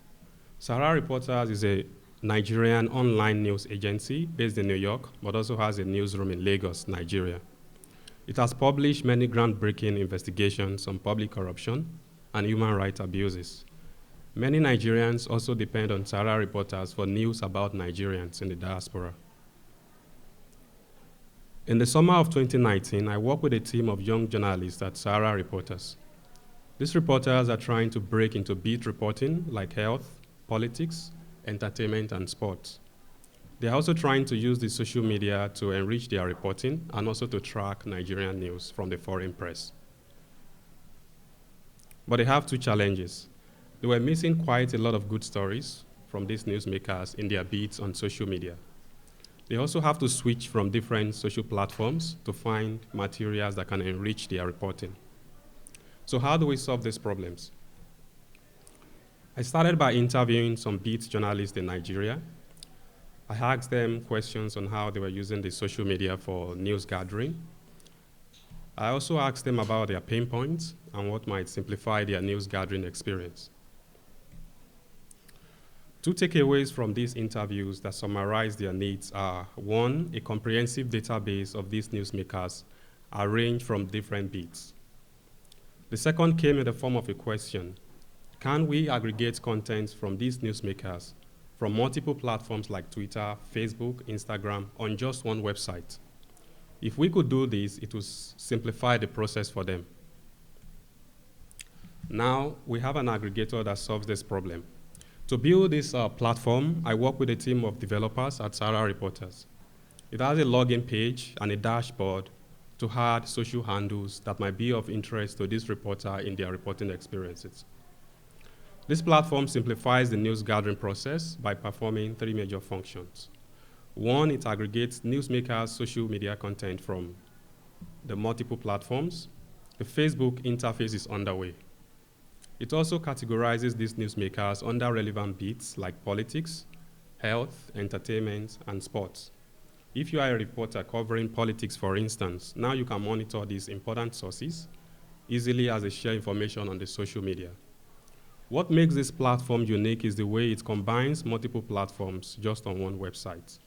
Speaker 8: Sahara Reporters is a Nigerian online news agency based in New York, but also has a newsroom in Lagos, Nigeria. It has published many groundbreaking investigations on public corruption and human rights abuses. Many Nigerians also depend on Sahara Reporters for news about Nigerians in the diaspora. In the summer of 2019, I worked with a team of young journalists at Sahara Reporters. These reporters are trying to break into beat reporting like health, politics, entertainment, and sports. They're also trying to use the social media to enrich their reporting and also to track Nigerian news from the foreign press. But they have two challenges. They were missing quite a lot of good stories from these newsmakers in their beats on social media. They also have to switch from different social platforms to find materials that can enrich their reporting. So how do we solve these problems? I started by interviewing some beat journalists in Nigeria. I asked them questions on how they were using the social media for news gathering. I also asked them about their pain points and what might simplify their news gathering experience. Two takeaways from these interviews that summarize their needs are: one, a comprehensive database of these newsmakers arranged from different beats. The second came in the form of a question: can we aggregate content from these newsmakers from multiple platforms like Twitter, Facebook, Instagram on just one website? If we could do this, it would simplify the process for them. Now, we have an aggregator that solves this problem. To build this platform, I work with a team of developers at Sahara Reporters. It has a login page and a dashboard to add social handles that might be of interest to this reporter in their reporting experiences. This platform simplifies the news gathering process by performing three major functions. One, it aggregates newsmakers' social media content from the multiple platforms. The Facebook interface is underway. It also categorizes these newsmakers under relevant beats like politics, health, entertainment, and sports. If you are a reporter covering politics, for instance, now you can monitor these important sources easily as they share information on the social media. What makes this platform unique is the way it combines multiple platforms just on one website.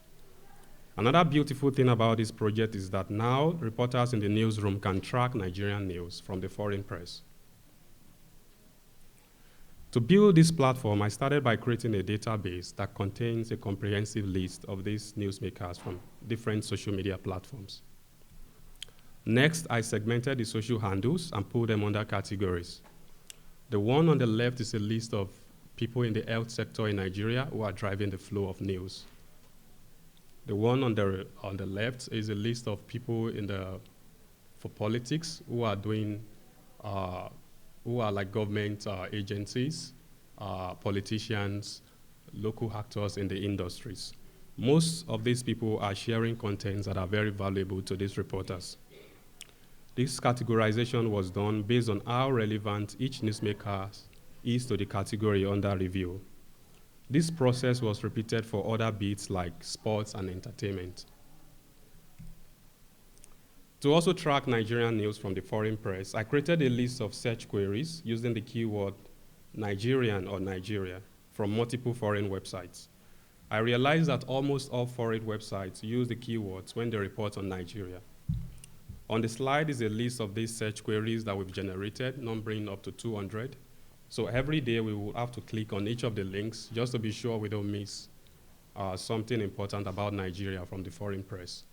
Speaker 8: Another beautiful thing about this project is that now reporters in the newsroom can track Nigerian news from the foreign press. To build this platform, I started by creating a database that contains a comprehensive list of these newsmakers from different social media platforms. Next, I segmented the social handles and put them under categories. The one on the left is a list of people in the health sector in Nigeria who are driving the flow of news. The one on the left is a list of people for politics who are doing, who are like government agencies, politicians, local actors in the industries. Most of these people are sharing contents that are very valuable to these reporters. This categorization was done based on how relevant each newsmaker is to the category under review. This process was repeated for other beats like sports and entertainment. To also track Nigerian news from the foreign press, I created a list of search queries using the keyword Nigerian or Nigeria from multiple foreign websites. I realized that almost all foreign websites use the keywords when they report on Nigeria. On the slide is a list of these search queries that we've generated, numbering up to 200. So every day we will have to click on each of the links just to be sure we don't miss something important about Nigeria from the foreign press.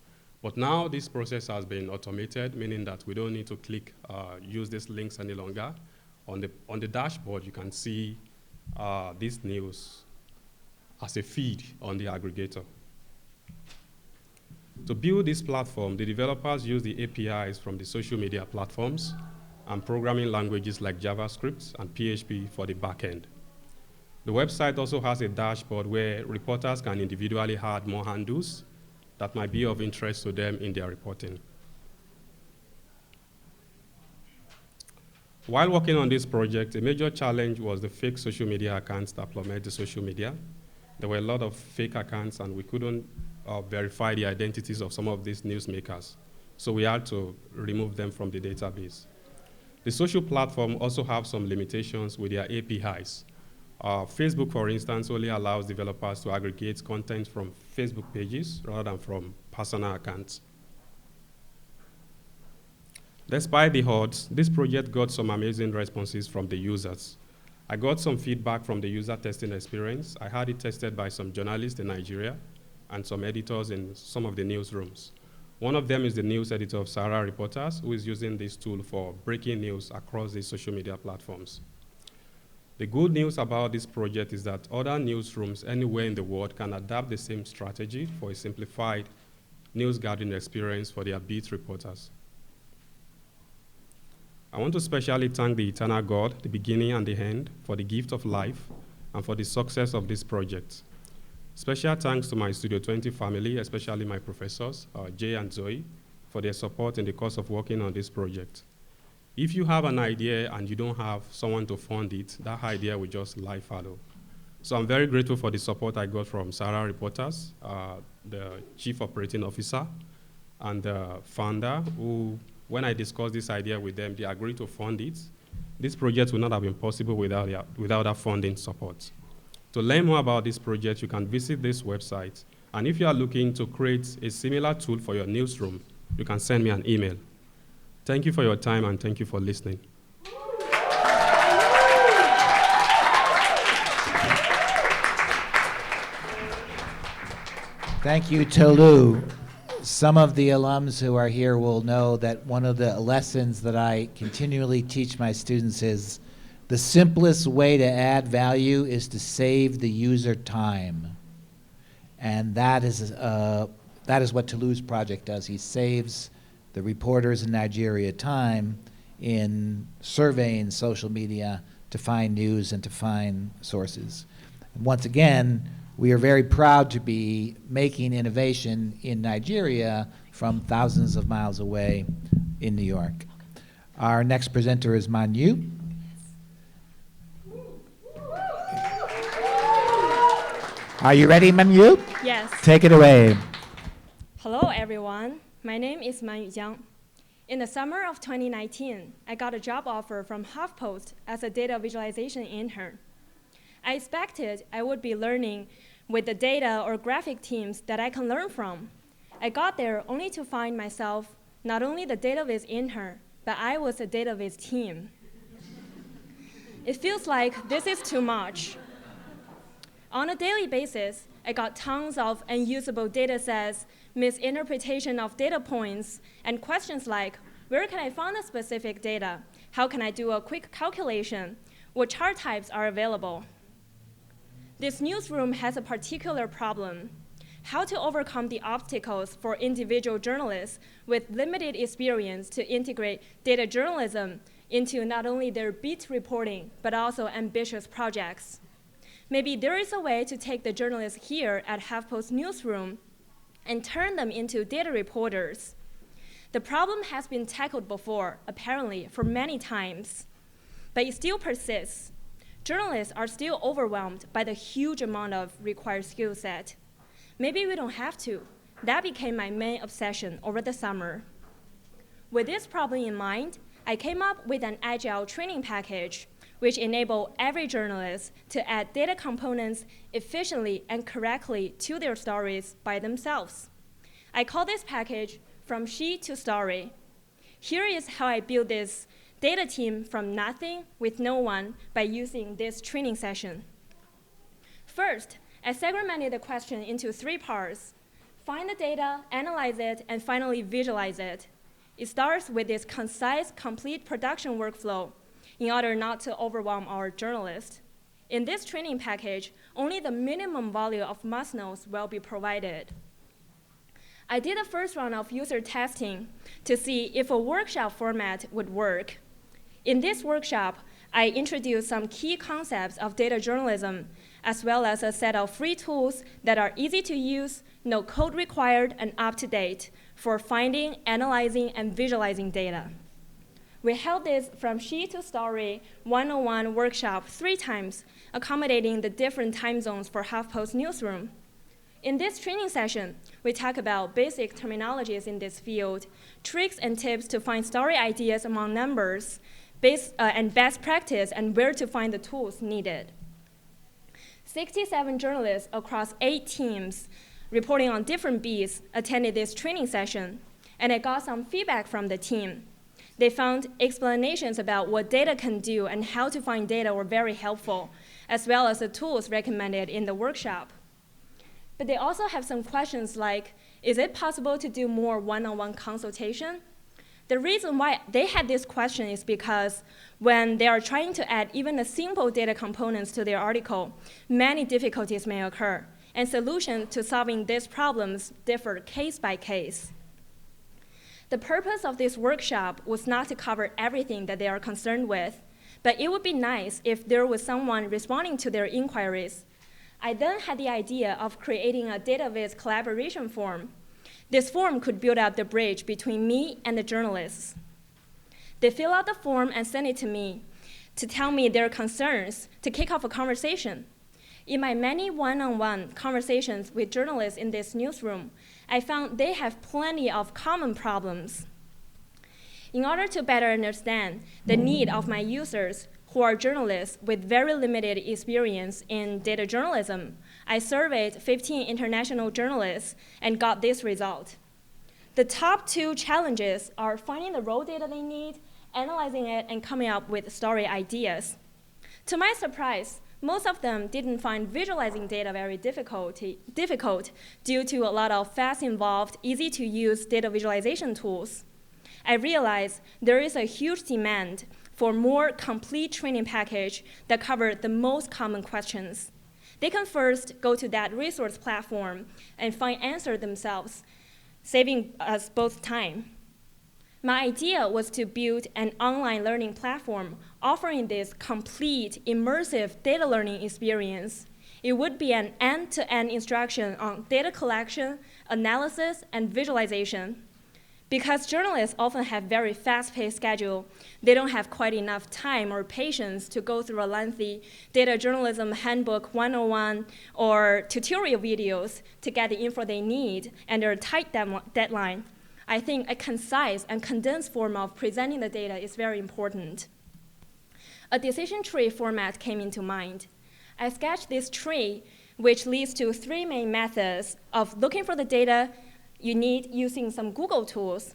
Speaker 8: But now this process has been automated, meaning that we don't need to use these links any longer. On the dashboard, you can see this news as a feed on the aggregator. To build this platform, the developers use the APIs from the social media platforms and programming languages like JavaScript and PHP for the backend. The website also has a dashboard where reporters can individually add more handles that might be of interest to them in their reporting. While working on this project, a major challenge was the fake social media accounts that plummet the social media. There were a lot of fake accounts and we couldn't verify the identities of some of these newsmakers. So we had to remove them from the database. The social platform also have some limitations with their APIs. Facebook, for instance, only allows developers to aggregate content from Facebook pages rather than from personal accounts. Despite the odds, this project got some amazing responses from the users. I got some feedback from the user testing experience. I had it tested by some journalists in Nigeria and some editors in some of the newsrooms. One of them is the news editor of Sahara Reporters, who is using this tool for breaking news across the social media platforms. The good news about this project is that other newsrooms anywhere in the world can adapt the same strategy for a simplified news gathering experience for their beat reporters. I want to especially thank the eternal God, the beginning and the end, for the gift of life and for the success of this project. Special thanks to my Studio 20 family, especially my professors, Jay and Zoe, for their support in the course of working on this project. If you have an idea and you don't have someone to fund it, that idea will just lie fallow. So I'm very grateful for the support I got from Sahara Reporters, the Chief Operating Officer, and the founder, who, when I discussed this idea with them, they agreed to fund it. This project would not have been possible without that funding support. To learn more about this project, you can visit this website. And if you are looking to create a similar tool for your newsroom, you can send me an email. Thank you for your time and thank you for listening.
Speaker 1: Thank you, Tolu. Some of the alums who are here will know that one of the lessons that I continually teach my students is the simplest way to add value is to save the user time. And that is what Tolu's project does. He saves the reporters in Nigeria time in surveying social media to find news and to find sources. Once again, we are very proud to be making innovation in Nigeria from thousands of miles away in New York. Our next presenter is Manyu. Are you ready, Manyu?
Speaker 9: Yes.
Speaker 1: Take it away.
Speaker 9: Hello, everyone. My name is Manyu Jiang. In the summer of 2019, I got a job offer from HuffPost as a data visualization intern. I expected I would be learning with the data or graphic teams that I can learn from. I got there only to find myself not only the database intern, but I was a database team. It feels like this is too much. On a daily basis, I got tons of unusable data sets, misinterpretation of data points, and questions like, where can I find the specific data? How can I do a quick calculation? What chart types are available? This newsroom has a particular problem: how to overcome the obstacles for individual journalists with limited experience to integrate data journalism into not only their beat reporting, but also ambitious projects. Maybe there is a way to take the journalists here at HuffPost Newsroom and turn them into data reporters. The problem has been tackled before, apparently, for many times, but it still persists. Journalists are still overwhelmed by the huge amount of required skill set. Maybe we don't have to. That became my main obsession over the summer. With this problem in mind, I came up with an agile training package which enable every journalist to add data components efficiently and correctly to their stories by themselves. I call this package From Sheet to Story. Here is how I built this data team from nothing with no one by using this training session. First, I segmented the question into 3 parts: find the data, analyze it, and finally visualize it. It starts with this concise, complete production workflow in order not to overwhelm our journalists. In this training package, only the minimum volume of must-knows will be provided. I did a first round of user testing to see if a workshop format would work. In this workshop, I introduced some key concepts of data journalism, as well as a set of free tools that are easy to use, no code required, and up-to-date for finding, analyzing, and visualizing data. We held this From Sheet to Story 101 workshop 3 times, accommodating the different time zones for HuffPost Newsroom. In this training session, we talk about basic terminologies in this field, tricks and tips to find story ideas among numbers, and best practice and where to find the tools needed. 67 journalists across 8 teams reporting on different beats attended this training session, and I got some feedback from the team. They found explanations about what data can do and how to find data were very helpful, as well as the tools recommended in the workshop. But they also have some questions like, is it possible to do more one-on-one consultation? The reason why they had this question is because when they are trying to add even a simple data components to their article, many difficulties may occur, and solutions to solving these problems differ case by case. The purpose of this workshop was not to cover everything that they are concerned with, but it would be nice if there was someone responding to their inquiries. I then had the idea of creating a database collaboration form. This form could build up the bridge between me and the journalists. They fill out the form and send it to me to tell me their concerns, to kick off a conversation. In my many one-on-one conversations with journalists in this newsroom, I found they have plenty of common problems. In order to better understand the need of my users, who are journalists with very limited experience in data journalism, I surveyed 15 international journalists and got this result. The top 2 challenges are finding the raw data they need, analyzing it, and coming up with story ideas. To my surprise, most of them didn't find visualizing data very difficult due to a lot of fast-involved, easy-to-use data visualization tools. I realized there is a huge demand for more complete training package that cover the most common questions. They can first go to that resource platform and find answers themselves, saving us both time. My idea was to build an online learning platform offering this complete, immersive data learning experience. It would be an end-to-end instruction on data collection, analysis, and visualization. Because journalists often have very fast-paced schedule, they don't have quite enough time or patience to go through a lengthy data journalism handbook 101 or tutorial videos to get the info they need and their tight deadline. I think a concise and condensed form of presenting the data is very important. A decision tree format came into mind. I sketched this tree, which leads to 3 main methods of looking for the data you need using some Google tools.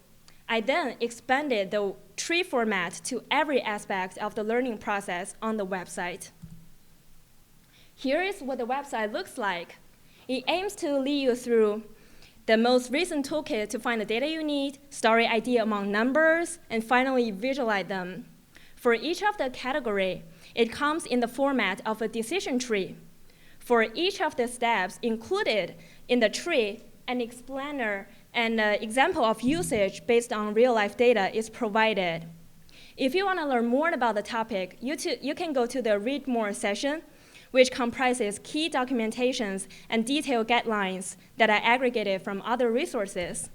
Speaker 9: I then expanded the tree format to every aspect of the learning process on the website. Here is what the website looks like. It aims to lead you through the most recent toolkit to find the data you need, story ID among numbers, and finally visualize them. For each of the category, it comes in the format of a decision tree. For each of the steps included in the tree, an explainer and an example of usage based on real-life data is provided. If you want to learn more about the topic, you can go to the Read More session, which comprises key documentations and detailed guidelines that are aggregated from other resources.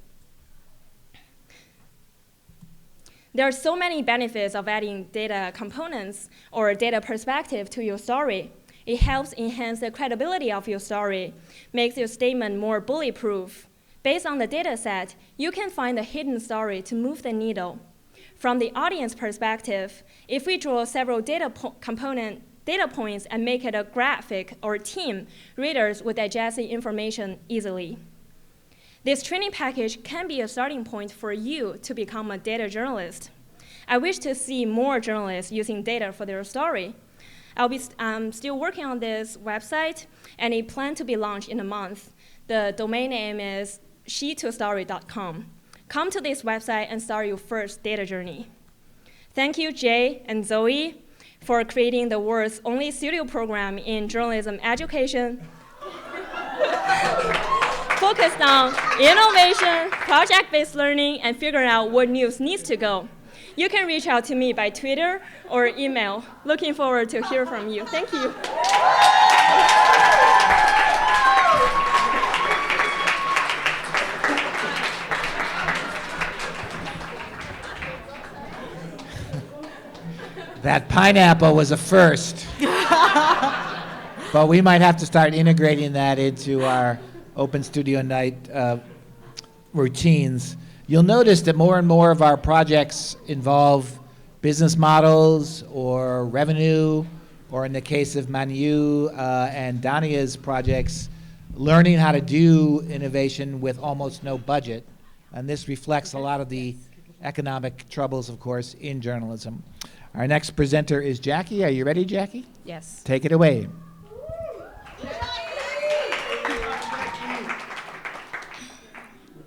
Speaker 9: There are so many benefits of adding data components or data perspective to your story. It helps enhance the credibility of your story, makes your statement more bulletproof. Based on the data set, you can find the hidden story to move the needle. From the audience perspective, if we draw several data points and make it a graphic or team, readers would digest the information easily. This training package can be a starting point for you to become a data journalist. I wish to see more journalists using data for their story. I'll be still working on this website, and it planned to be launched in a month. The domain name is she2story.com. Come to this website and start your first data journey. Thank you, Jay and Zoe, for creating the world's only studio program in journalism education, focused on innovation, project-based learning, and figuring out what news needs to go. You can reach out to me by Twitter or email. Looking forward to hear from you. Thank you.
Speaker 1: That pineapple was a first. But we might have to start integrating that into our open studio night routines. You'll notice that more and more of our projects involve business models or revenue, or in the case of Manyu and Dania's projects, learning how to do innovation with almost no budget. And this reflects a lot of the economic troubles, of course, in journalism. Our next presenter is Jackie. Are you ready, Jackie?
Speaker 10: Yes.
Speaker 1: Take it away.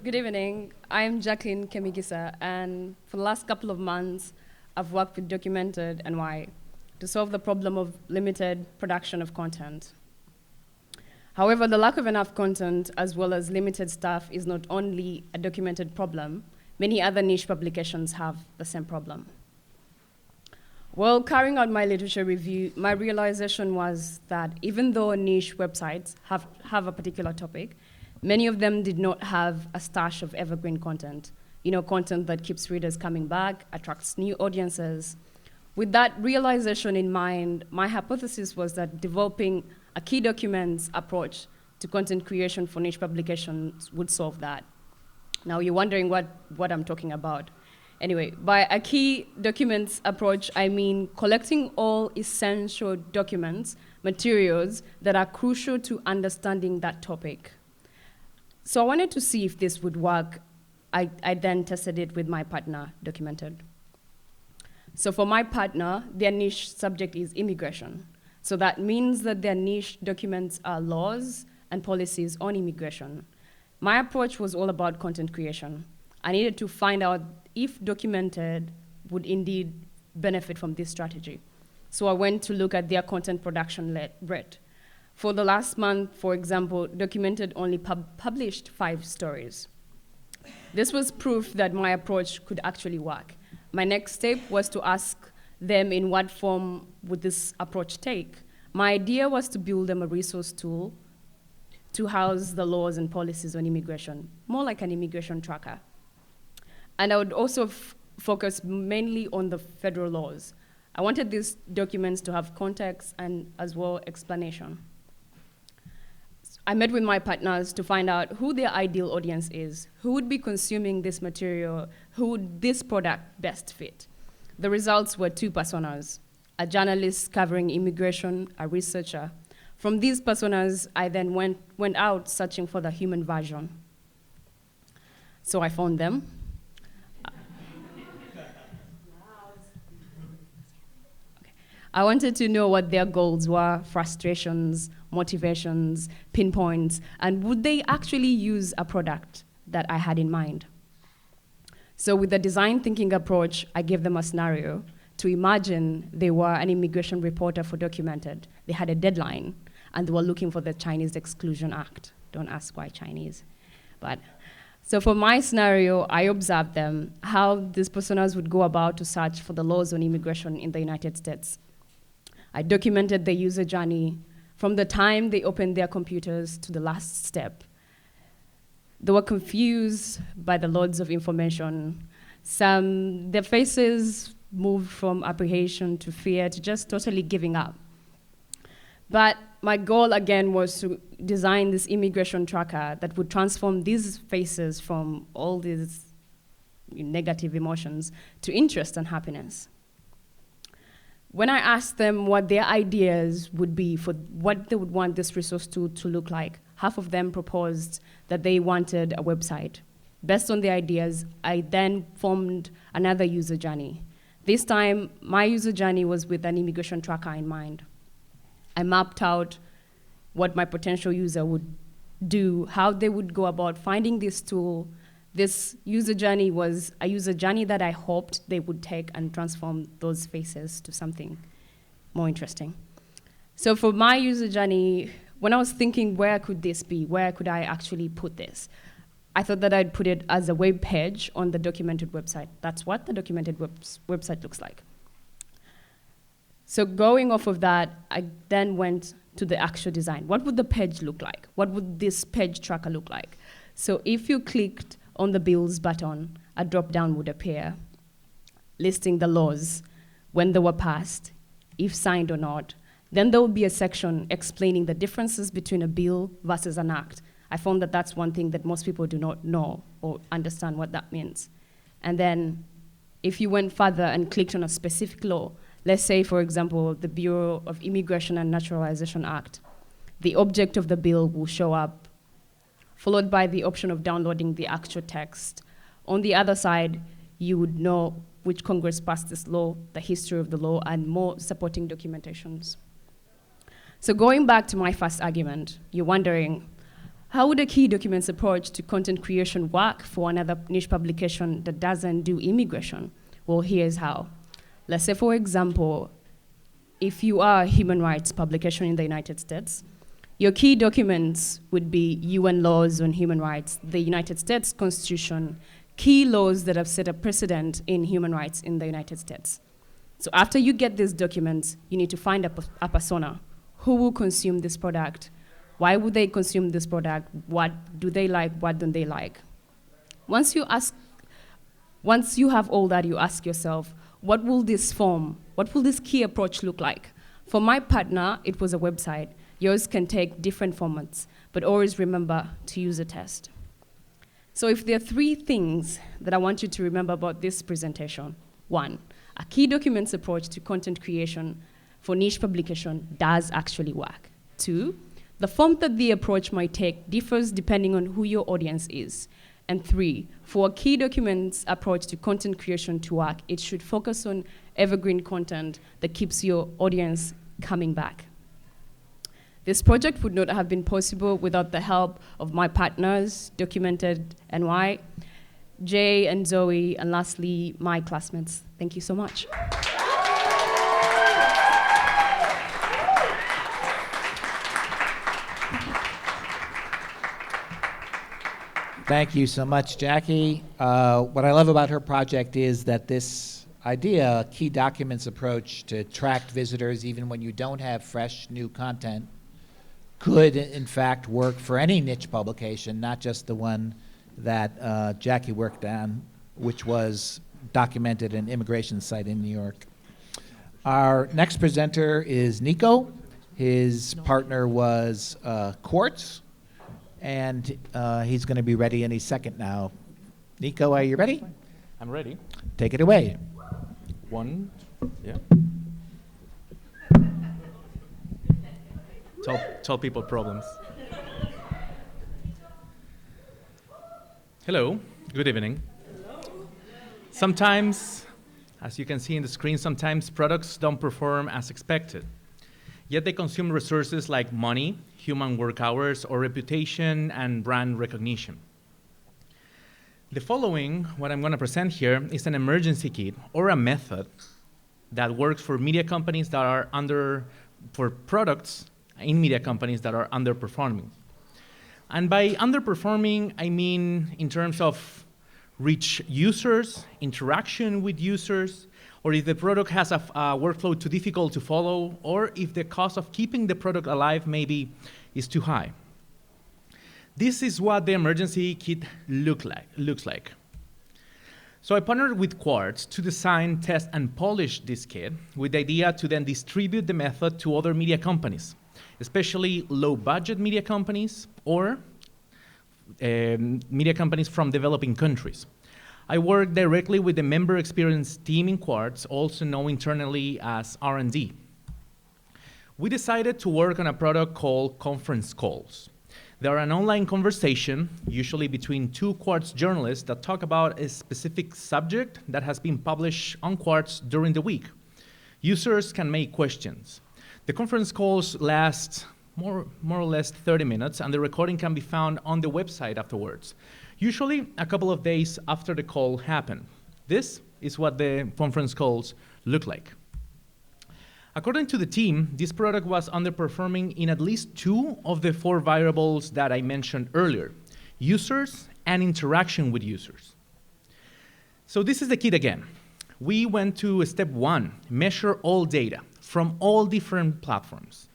Speaker 10: Good evening. I'm Jackline Kemigisa, and for the last couple of months, I've worked with Documentedny to solve the problem of limited production of content. However, the lack of enough content as well as limited staff is not only a documented problem. Many other niche publications have the same problem. While carrying out my literature review, my realization was that even though niche websites have a particular topic, many of them did not have a stash of evergreen content, content that keeps readers coming back, attracts new audiences. With that realization in mind, my hypothesis was that developing a key documents approach to content creation for niche publications would solve that. Now you're wondering what I'm talking about. Anyway, by a key documents approach, I mean collecting all essential documents, materials that are crucial to understanding that topic. So I wanted to see if this would work. I then tested it with my partner, Documented. So for my partner, their niche subject is immigration. So that means that their niche documents are laws and policies on immigration. My approach was all about content creation. I needed to find out if Documented would indeed benefit from this strategy. So I went to look at their content production rate. For the last month, for example, Documented only published 5 stories. This was proof that my approach could actually work. My next step was to ask them in what form would this approach take. My idea was to build them a resource tool to house the laws and policies on immigration, more like an immigration tracker. And I would also focus mainly on the federal laws. I wanted these documents to have context and as well explanation. I met with my partners to find out who their ideal audience is, who would be consuming this material, who would this product best fit. The results were two personas, a journalist covering immigration, a researcher. From these personas, I then went out searching for the human version. So I found them. I wanted to know what their goals were, frustrations, motivations, pinpoints, and would they actually use a product that I had in mind? So with the design thinking approach, I gave them a scenario to imagine they were an immigration reporter for Documented. They had a deadline, and they were looking for the Chinese Exclusion Act. Don't ask why Chinese. So for my scenario, I observed them, how these personas would go about to search for the laws on immigration in the United States. I documented the user journey from the time they opened their computers to the last step. They were confused by the loads of information. Their faces moved from apprehension to fear to just totally giving up. But my goal again was to design this immigration tracker that would transform these faces from all these negative emotions to interest and happiness. When I asked them what their ideas would be for what they would want this resource to look like, half of them proposed that they wanted a website. Based on their ideas, I then formed another user journey. This time, my user journey was with an immigration tracker in mind. I mapped out what my potential user would do, how they would go about finding this tool. This user journey was a user journey that I hoped they would take and transform those faces to something more interesting. So for my user journey, when I was thinking where could this be, where could I actually put this, I thought that I'd put it as a web page on the Documented website. That's what the Documented website looks like. So going off of that, I then went to the actual design. What would the page look like? What would this page tracker look like? So if you clicked on the bills button, a drop-down would appear listing the laws, when they were passed, if signed or not. Then there would be a section explaining the differences between a bill versus an act. I found that that's one thing that most people do not know or understand what that means. And then if you went further and clicked on a specific law, let's say, for example, the Bureau of Immigration and Naturalization Act, the object of the bill will show up, followed by the option of downloading the actual text. On the other side, you would know which Congress passed this law, the history of the law, and more supporting documentations. So going back to my first argument, you're wondering, how would a key documents approach to content creation work for another niche publication that doesn't do immigration? Well, here's how. Let's say, for example, if you are a human rights publication in the United States, your key documents would be UN laws on human rights, the United States Constitution, key laws that have set a precedent in human rights in the United States. So after you get these documents, you need to find a persona. Who will consume this product? Why would they consume this product? What do they like? What don't they like? Once you have all that, you ask yourself, what will this form? What will this key approach look like? For my partner, it was a website. Yours can take different formats, but always remember to use a test. So if there are 3 things that I want you to remember about this presentation: 1, a key documents approach to content creation for niche publication does actually work. 2, the form that the approach might take differs depending on who your audience is. And 3, for a key documents approach to content creation to work, it should focus on evergreen content that keeps your audience coming back. This project would not have been possible without the help of my partners, Documentedny, Jay and Zoe, and lastly, my classmates. Thank you so much.
Speaker 1: Thank you so much, Jackie. What I love about her project is that this idea, a key documents approach to attract visitors even when you don't have fresh new content, could in fact work for any niche publication, not just the one that Jackie worked on which was documented an immigration site in New York. Our next presenter is Nico. His partner was Quartz, and he's going to be ready any second now. Nico, are you ready?
Speaker 11: I'm ready.
Speaker 1: Take it away.
Speaker 11: One, yeah. Tell people problems. Hello, good evening. Sometimes, as you can see in the screen, sometimes products don't perform as expected. Yet they consume resources like money, human work hours, or reputation and brand recognition. The following, what I'm going to present here, is an emergency kit or a method that works for media companies that are for products in media companies that are underperforming. And by underperforming, I mean in terms of reach users, interaction with users, or if the product has a workflow too difficult to follow, or if the cost of keeping the product alive maybe is too high. This is what the emergency kit looks like. So I partnered with Quartz to design, test, and polish this kit with the idea to then distribute the method to other media companies, especially low-budget media companies or media companies from developing countries. I work directly with the member experience team in Quartz, also known internally as R&D. We decided to work on a product called conference calls. They are an online conversation, usually between two Quartz journalists that talk about a specific subject that has been published on Quartz during the week. Users can make questions. The conference calls last more or less 30 minutes, and the recording can be found on the website afterwards, usually a couple of days after the call happened. This is what the conference calls look like. According to the team, this product was underperforming in at least 2 of the 4 variables that I mentioned earlier, users and interaction with users. So this is the kit again. We went to step 1, measure all data from all different platforms.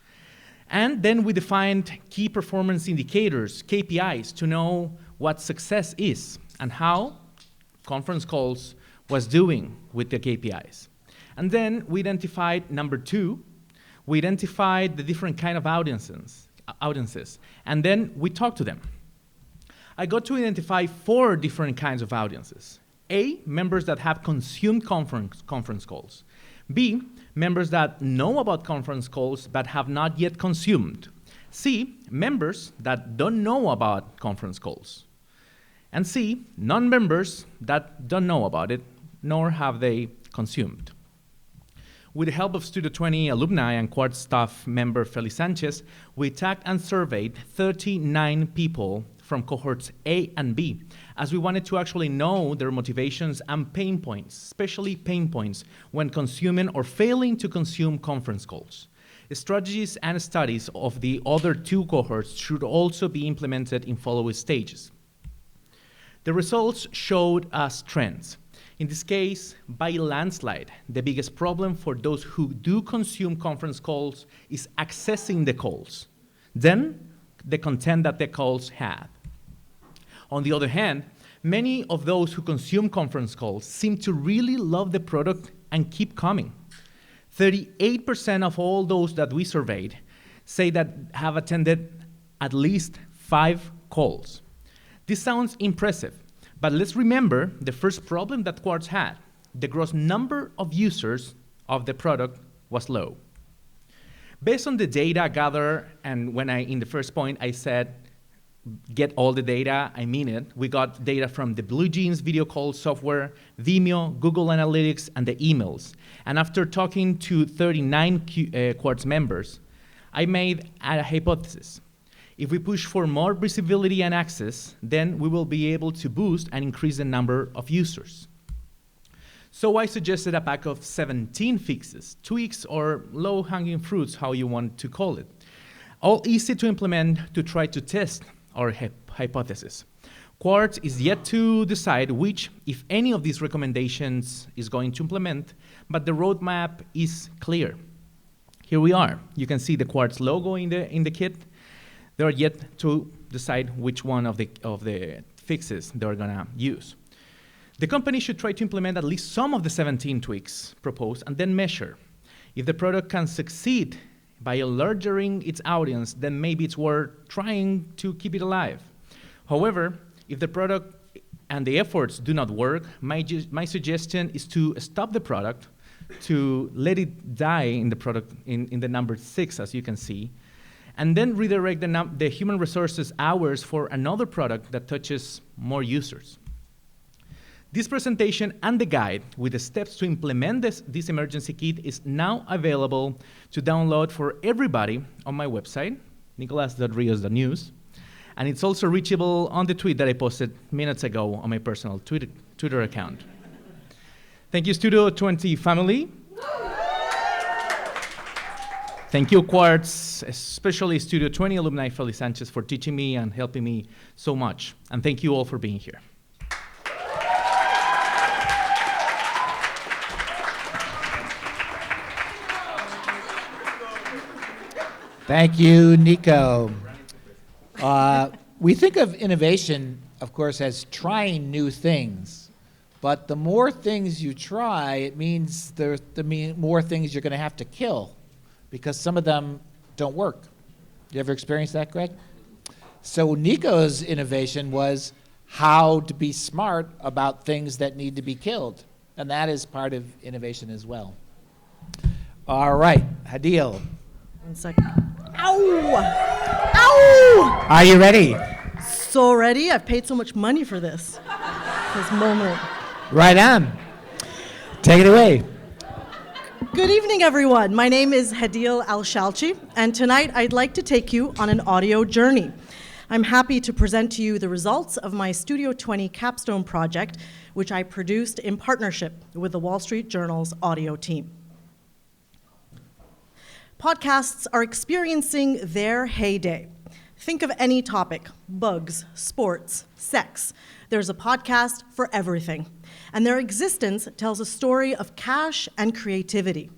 Speaker 11: And then we defined key performance indicators, KPIs, to know what success is and how conference calls was doing with the KPIs. And then we identified number 2, we identified the different kind of audiences, and then we talked to them. I got to identify 4 different kinds of audiences. A, members that have consumed conference calls. B, members that know about conference calls but have not yet consumed. C, members that don't know about conference calls. And C, non-members that don't know about it, nor have they consumed. With the help of Studio 20 alumni and Quartz staff member Feli Sanchez, we tagged and surveyed 39 people from cohorts A and B, as we wanted to actually know their motivations and pain points, especially pain points when consuming or failing to consume conference calls. Strategies and studies of the other 2 cohorts should also be implemented in following stages. The results showed us trends. In this case, by landslide, the biggest problem for those who do consume conference calls is accessing the calls, then the content that the calls have. On the other hand, many of those who consume conference calls seem to really love the product and keep coming. 38% of all those that we surveyed say that have attended at least 5 calls. This sounds impressive, but let's remember the first problem that Quartz had. The gross number of users of the product was low. Based on the data gathered, and when in the first point I said, get all the data, I mean it. We got data from the Blue Jeans video call software, Vimeo, Google Analytics, and the emails. And after talking to 39 Quartz members, I made a hypothesis. If we push for more visibility and access, then we will be able to boost and increase the number of users. So I suggested a pack of 17 fixes, tweaks, or low-hanging fruits, how you want to call it, all easy to implement to try to test our hypothesis. Quartz is yet to decide which, if any, of these recommendations is going to implement, but the roadmap is clear. Here we are. You can see the Quartz logo in the kit. They are yet to decide which one of the fixes they're gonna use. The company should try to implement at least some of the 17 tweaks proposed and then measure. If the product can succeed by enlarging its audience, then maybe it's worth trying to keep it alive. However, if the product and the efforts do not work, my suggestion is to stop the product, to let it die in the product in the number 6, as you can see, and then redirect the human resources hours for another product that touches more users. This presentation and the guide with the steps to implement this emergency kit is now available to download for everybody on my website, nicolás.rios.news. And it's also reachable on the tweet that I posted minutes ago on my personal Twitter account. Thank you, Studio 20 family. Thank you, Quartz, especially Studio 20 alumni Feli Sanchez for teaching me and helping me so much. And thank you all for being here.
Speaker 1: Thank you, Nico. We think of innovation, of course, as trying new things. But the more things you try, it means the more things you're going to have to kill, because some of them don't work. You ever experienced that, Greg? So Nico's innovation was how to be smart about things that need to be killed. And that is part of innovation as well. All right, Hadeel.
Speaker 12: 1 second. Ow! Ow!
Speaker 1: Are you ready?
Speaker 12: So ready. I've paid so much money for this moment.
Speaker 1: Right on. Take it away.
Speaker 12: Good evening, everyone. My name is Hadeel Al-Shalchi, and tonight I'd like to take you on an audio journey. I'm happy to present to you the results of my Studio 20 capstone project, which I produced in partnership with the Wall Street Journal's audio team. Podcasts are experiencing their heyday. Think of any topic: bugs, sports, sex. There's a podcast for everything. And their existence tells a story of cash and creativity.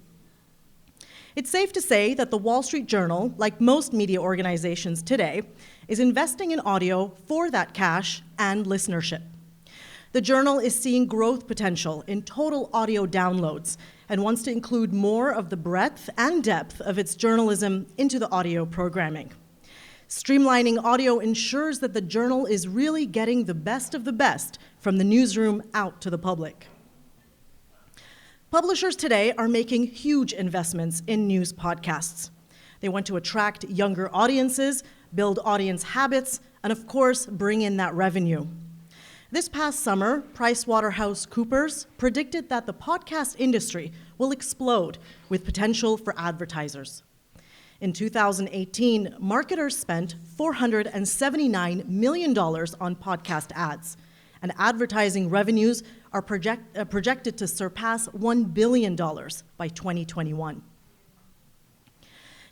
Speaker 12: It's safe to say that the Wall Street Journal, like most media organizations today, is investing in audio for that cash and listenership. The Journal is seeing growth potential in total audio downloads and wants to include more of the breadth and depth of its journalism into the audio programming. Streamlining audio ensures that the Journal is really getting the best of the best from the newsroom out to the public. Publishers today are making huge investments in news podcasts. They want to attract younger audiences, build audience habits, and of course, bring in that revenue. This past summer, PricewaterhouseCoopers predicted that the podcast industry will explode with potential for advertisers. In 2018, marketers spent $479 million on podcast ads, and advertising revenues are projected to surpass $1 billion by 2021.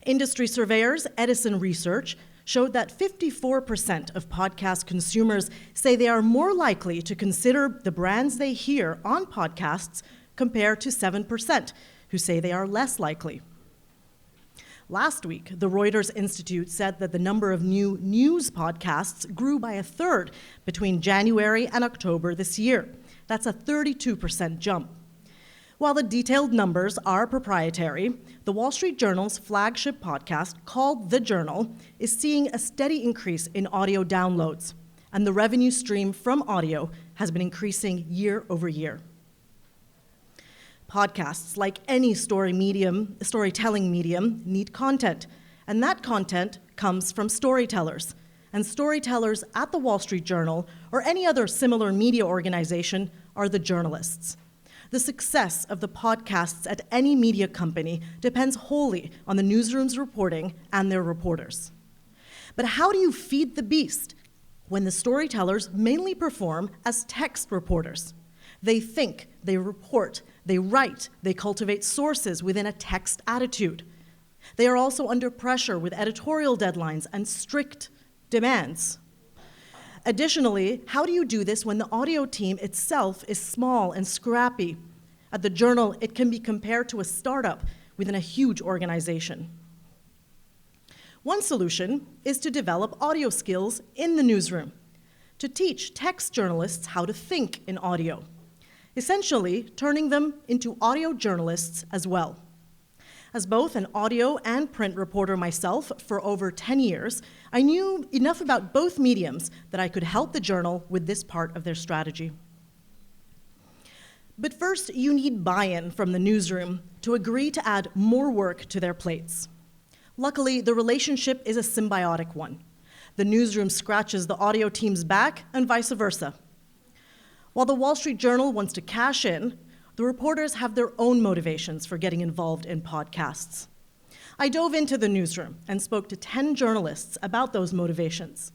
Speaker 12: Industry surveyors Edison Research showed that 54% of podcast consumers say they are more likely to consider the brands they hear on podcasts compared to 7% who say they are less likely. Last week, the Reuters Institute said that the number of new news podcasts grew by 1/3 between January and October this year. That's a 32% jump. While the detailed numbers are proprietary, the Wall Street Journal's flagship podcast, called The Journal, is seeing a steady increase in audio downloads, and the revenue stream from audio has been increasing year over year. Podcasts, like any storytelling medium, need content, and that content comes from storytellers. And storytellers at the Wall Street Journal or any other similar media organization are the journalists. The success of the podcasts at any media company depends wholly on the newsroom's reporting and their reporters. But how do you feed the beast when the storytellers mainly perform as text reporters? They think, they report, they write, they cultivate sources within a text attitude. They are also under pressure with editorial deadlines and strict demands. Additionally, how do you do this when the audio team itself is small and scrappy? At the Journal, it can be compared to a startup within a huge organization. One solution is to develop audio skills in the newsroom, to teach text journalists how to think in audio. essentially turning them into audio journalists as well. As both an audio and print reporter myself for over 10 years, I knew enough about both mediums that I could help the Journal with this part of their strategy. But first, you need buy-in from the newsroom to agree to add more work to their plates. Luckily, the relationship is a symbiotic one. The newsroom scratches the audio team's back and vice versa. While the Wall Street Journal wants to cash in, the reporters have their own motivations for getting involved in podcasts. I dove into the newsroom and spoke to 10 journalists about those motivations.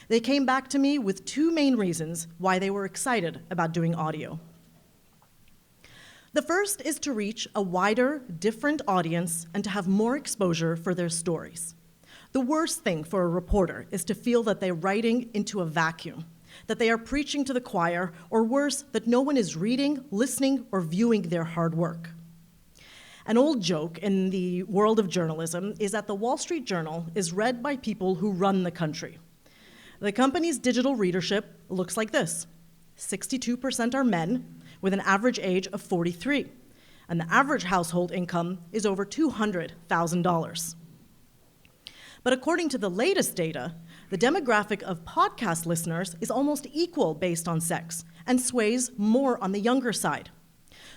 Speaker 12: They came back to me with two main reasons why they were excited about doing audio. The first is to reach a wider, different audience and to have more exposure for their stories. The worst thing for a reporter is to feel that they're writing into a vacuum, that they are preaching to the choir, or worse, that no one is reading, listening, or viewing their hard work. An old joke in the world of journalism is that the Wall Street Journal is read by people who run the country. The company's digital readership looks like this. 62% are men, with an average age of 43, and the average household income is over $200,000. But according to the latest data, the demographic of podcast listeners is almost equal based on sex and sways more on the younger side.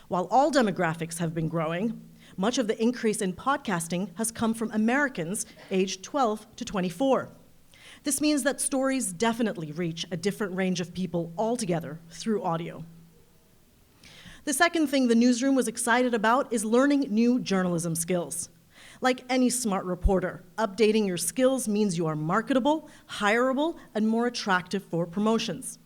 Speaker 12: While all demographics have been growing, much of the increase in podcasting has come from Americans aged 12 to 24. This means that stories definitely reach a different range of people altogether through audio. The second thing the newsroom was excited about is learning new journalism skills. Like any smart reporter, updating your skills means you are marketable, hireable, and more attractive for promotions.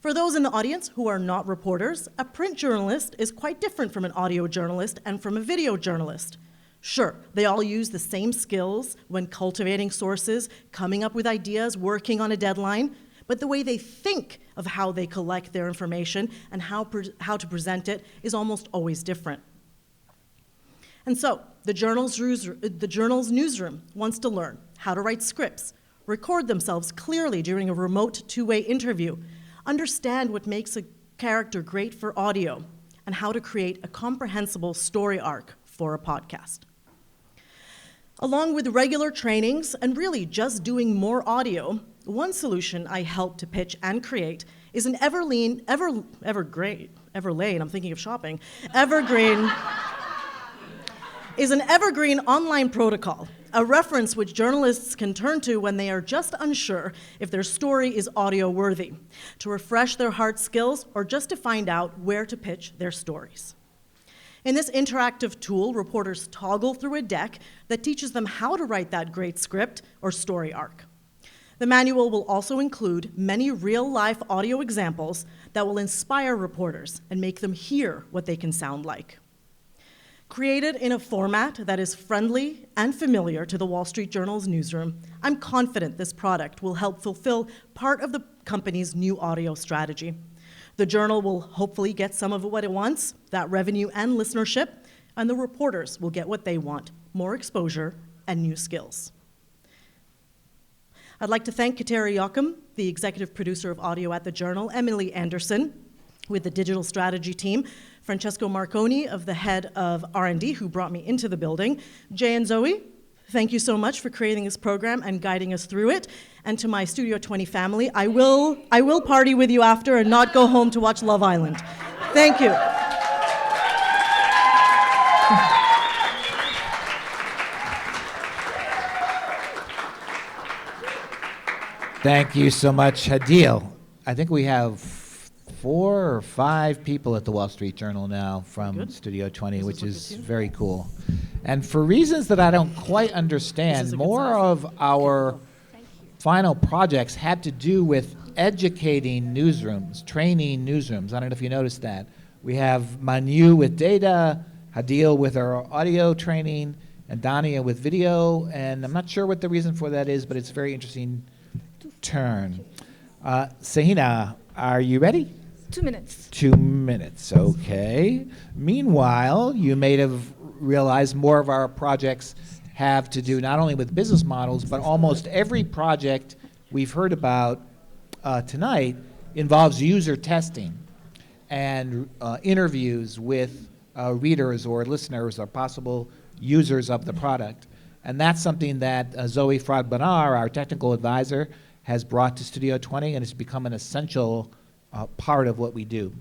Speaker 12: For those in the audience who are not reporters, a print journalist is quite different from an audio journalist and from a video journalist. Sure, they all use the same skills when cultivating sources, coming up with ideas, working on a deadline, but the way they think of how they collect their information and how to present it is almost always different. And so, the Journal's newsroom wants to learn how to write scripts, record themselves clearly during a remote two-way interview, understand what makes a character great for audio, and how to create a comprehensible story arc for a podcast. Along with regular trainings and really just doing more audio, one solution I helped to pitch and create is an evergreen online protocol, a reference which journalists can turn to when they are just unsure if their story is audio worthy, to refresh their hard skills or just to find out where to pitch their stories. In this interactive tool, reporters toggle through a deck that teaches them how to write that great script or story arc. The manual will also include many real-life audio examples that will inspire reporters and make them hear what they can sound like. Created in a format that is friendly and familiar to the Wall Street Journal's newsroom, I'm confident this product will help fulfill part of the company's new audio strategy. The Journal will hopefully get some of what it wants, that revenue and listenership, and the reporters will get what they want, more exposure and new skills. I'd like to thank Kateri Jochum, the executive producer of audio at the Journal, Emily Anderson with the digital strategy team, Francesco Marconi of the head of R&D who brought me into the building, Jay and Zoe, thank you so much for creating this program and guiding us through it. And to my Studio 20 family, I will party with you after and not go home to watch Love Island. Thank you.
Speaker 1: Thank you so much, Hadeel. I think we have 4 or 5 people at the Wall Street Journal now from Studio 20, which is very cool. And for reasons that I don't quite understand, more of our final projects had to do with educating newsrooms, training newsrooms. I don't know if you noticed that. We have Manyu with data, Hadeel with our audio training, and Dania with video, and I'm not sure what the reason for that is, but it's a very interesting turn. Sahina, are you ready?
Speaker 9: 2 minutes.
Speaker 1: 2 minutes, okay. Meanwhile, you may have realized more of our projects have to do not only with business models, but almost every project we've heard about tonight involves user testing. and interviews with readers or listeners or possible users of the product. And that's something that Zoe Fraud-Banar, our technical advisor, has brought to Studio 20, and it's become an essential part of what we do.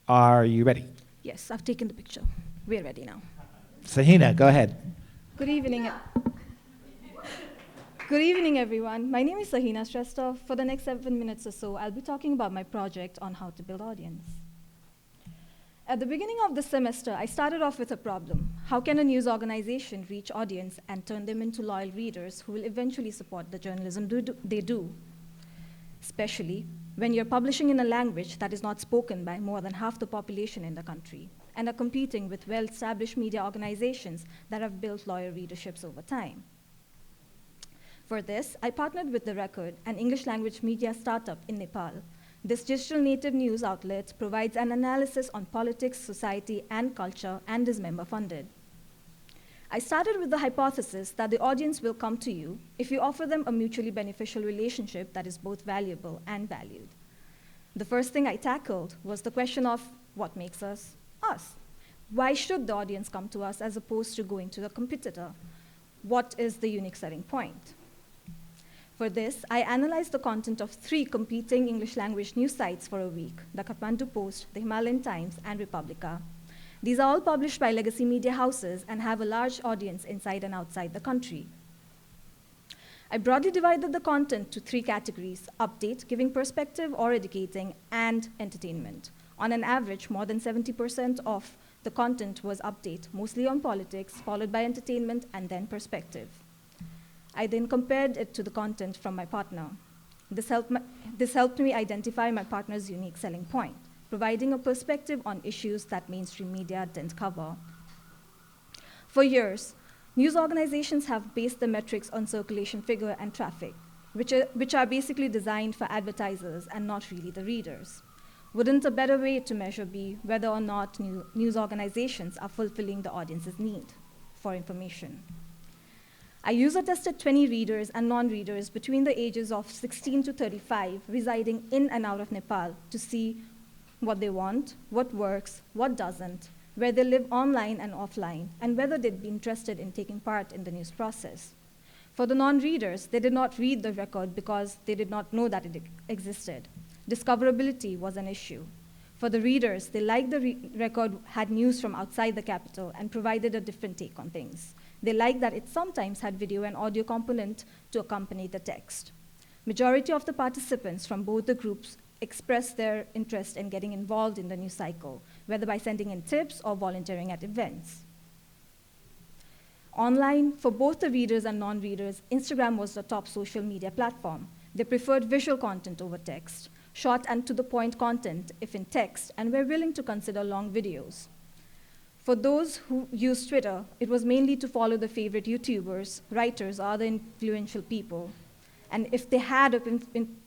Speaker 1: Are you ready?
Speaker 9: Yes, I've taken the picture. We're ready now.
Speaker 1: Sahina, go ahead.
Speaker 9: Good evening. Good evening, everyone. My name is Sahina Shrestha. For the next 7 minutes or so, I'll be talking about my project on how to build audience. At the beginning of the semester, I started off with a problem. How can a news organization reach audience and turn them into loyal readers who will eventually support the journalism they do? Especially when you're publishing in a language that is not spoken by more than half the population in the country and are competing with well-established media organizations that have built loyal readerships over time. For this, I partnered with The Record, an English language media startup in Nepal. This digital native news outlet provides an analysis on politics, society, and culture, and is member funded. I started with the hypothesis that the audience will come to you if you offer them a mutually beneficial relationship that is both valuable and valued. The first thing I tackled was the question of what makes us us. Why should the audience come to us as opposed to going to a competitor? What is the unique selling point? For this, I analyzed the content of 3 competing English language news sites for a week: the Kathmandu Post, the Himalayan Times, and Republica. These are all published by legacy media houses and have a large audience inside and outside the country. I broadly divided the content to 3 categories: update, giving perspective or educating, and entertainment. On an average, more than 70% of the content was update, mostly on politics, followed by entertainment, and then perspective. I then compared it to the content from my partner. This helped me identify my partner's unique selling point, providing a perspective on issues that mainstream media didn't cover. For years, news organizations have based the metrics on circulation figure and traffic, which are basically designed for advertisers and not really the readers. Wouldn't a better way to measure be whether or not news organizations are fulfilling the audience's need for information? I user-tested 20 readers and non-readers between the ages of 16 to 35 residing in and out of Nepal to see what they want, what works, what doesn't, where they live online and offline, and whether they'd be interested in taking part in the news process. For the non-readers, they did not read the record because they did not know that it existed. Discoverability was an issue. For the readers, they liked the record had news from outside the capital and provided a different take on things. They liked that it sometimes had video and audio component to accompany the text. Majority of the participants from both the groups expressed their interest in getting involved in the news cycle, whether by sending in tips or volunteering at events. Online, for both the readers and non-readers, Instagram was the top social media platform. They preferred visual content over text, short and to-the-point content if in text, and were willing to consider long videos. For those who use Twitter, it was mainly to follow the favorite YouTubers, writers, or other influential people. And if they had a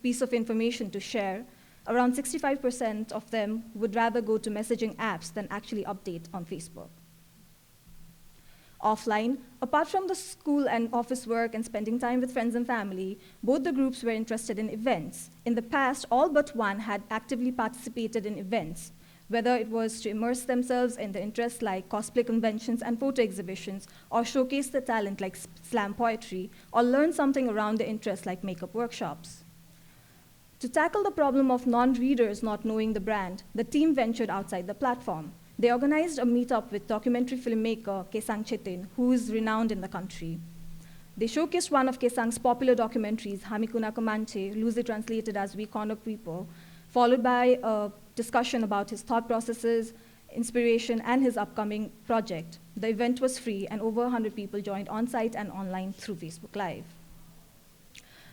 Speaker 9: piece of information to share, around 65% of them would rather go to messaging apps than actually update on Facebook. Offline, apart from the school and office work and spending time with friends and family, both the groups were interested in events. In the past, all but one had actively participated in events, whether it was to immerse themselves in the interests like cosplay conventions and photo exhibitions, or showcase the talent like slam poetry, or learn something around the interests like makeup workshops. To tackle the problem of non-readers not knowing the brand, the team ventured outside the platform. They organized a meetup with documentary filmmaker Kesang Chetin, who is renowned in the country. They showcased one of Kesang's popular documentaries, Hamikuna Kamanche, loosely translated as We Corner People, followed by a discussion about his thought processes, inspiration, and his upcoming project. The event was free, and over 100 people joined on-site and online through Facebook Live.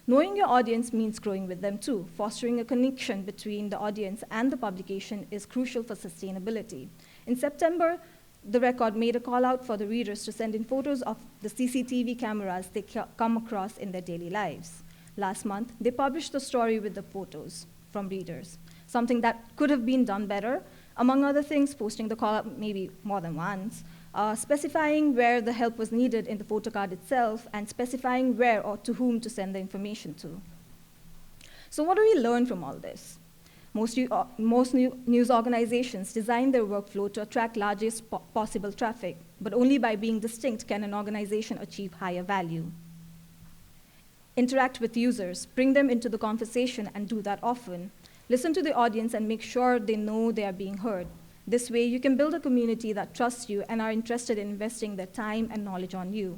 Speaker 9: Knowing your audience means growing with them too. Fostering a connection between the audience and the publication is crucial for sustainability. In September, The Record made a call out for the readers to send in photos of the CCTV cameras they come across in their daily lives. Last month, they published a story with the photos from readers, something that could have been done better, among other things, posting the call out maybe more than once, specifying where the help was needed in the photo card itself, and specifying where or to whom to send the information to. So what do we learn from all this? Most news organizations design their workflow to attract largest possible traffic, but only by being distinct can an organization achieve higher value. Interact with users, bring them into the conversation, and do that often. Listen to the audience and make sure they know they are being heard. This way, you can build a community that trusts you and are interested in investing their time and knowledge on you.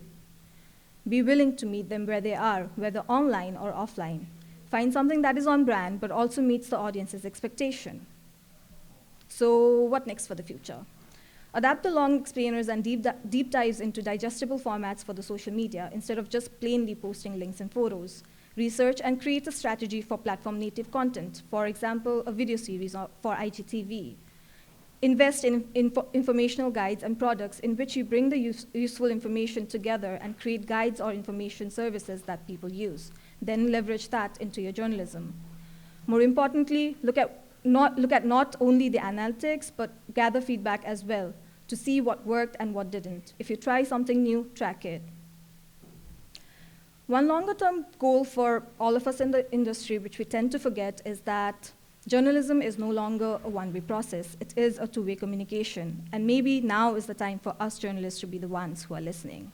Speaker 9: Be willing to meet them where they are, whether online or offline. Find something that is on brand, but also meets the audience's expectation. So what next for the future? Adapt the long explainers and deep dives into digestible formats for the social media instead of just plainly posting links and photos. Research and create a strategy for platform-native content, for example, a video series for IGTV. Invest in informational guides and products in which you bring the useful information together and create guides or information services that people use. Then leverage that into your journalism. More importantly, look at not only the analytics, but gather feedback as well to see what worked and what didn't. If you try something new, track it. One longer-term goal for all of us in the industry, which we tend to forget, is that journalism is no longer a one-way process. It is a two-way communication. And maybe now is the time for us journalists to be the ones who are listening.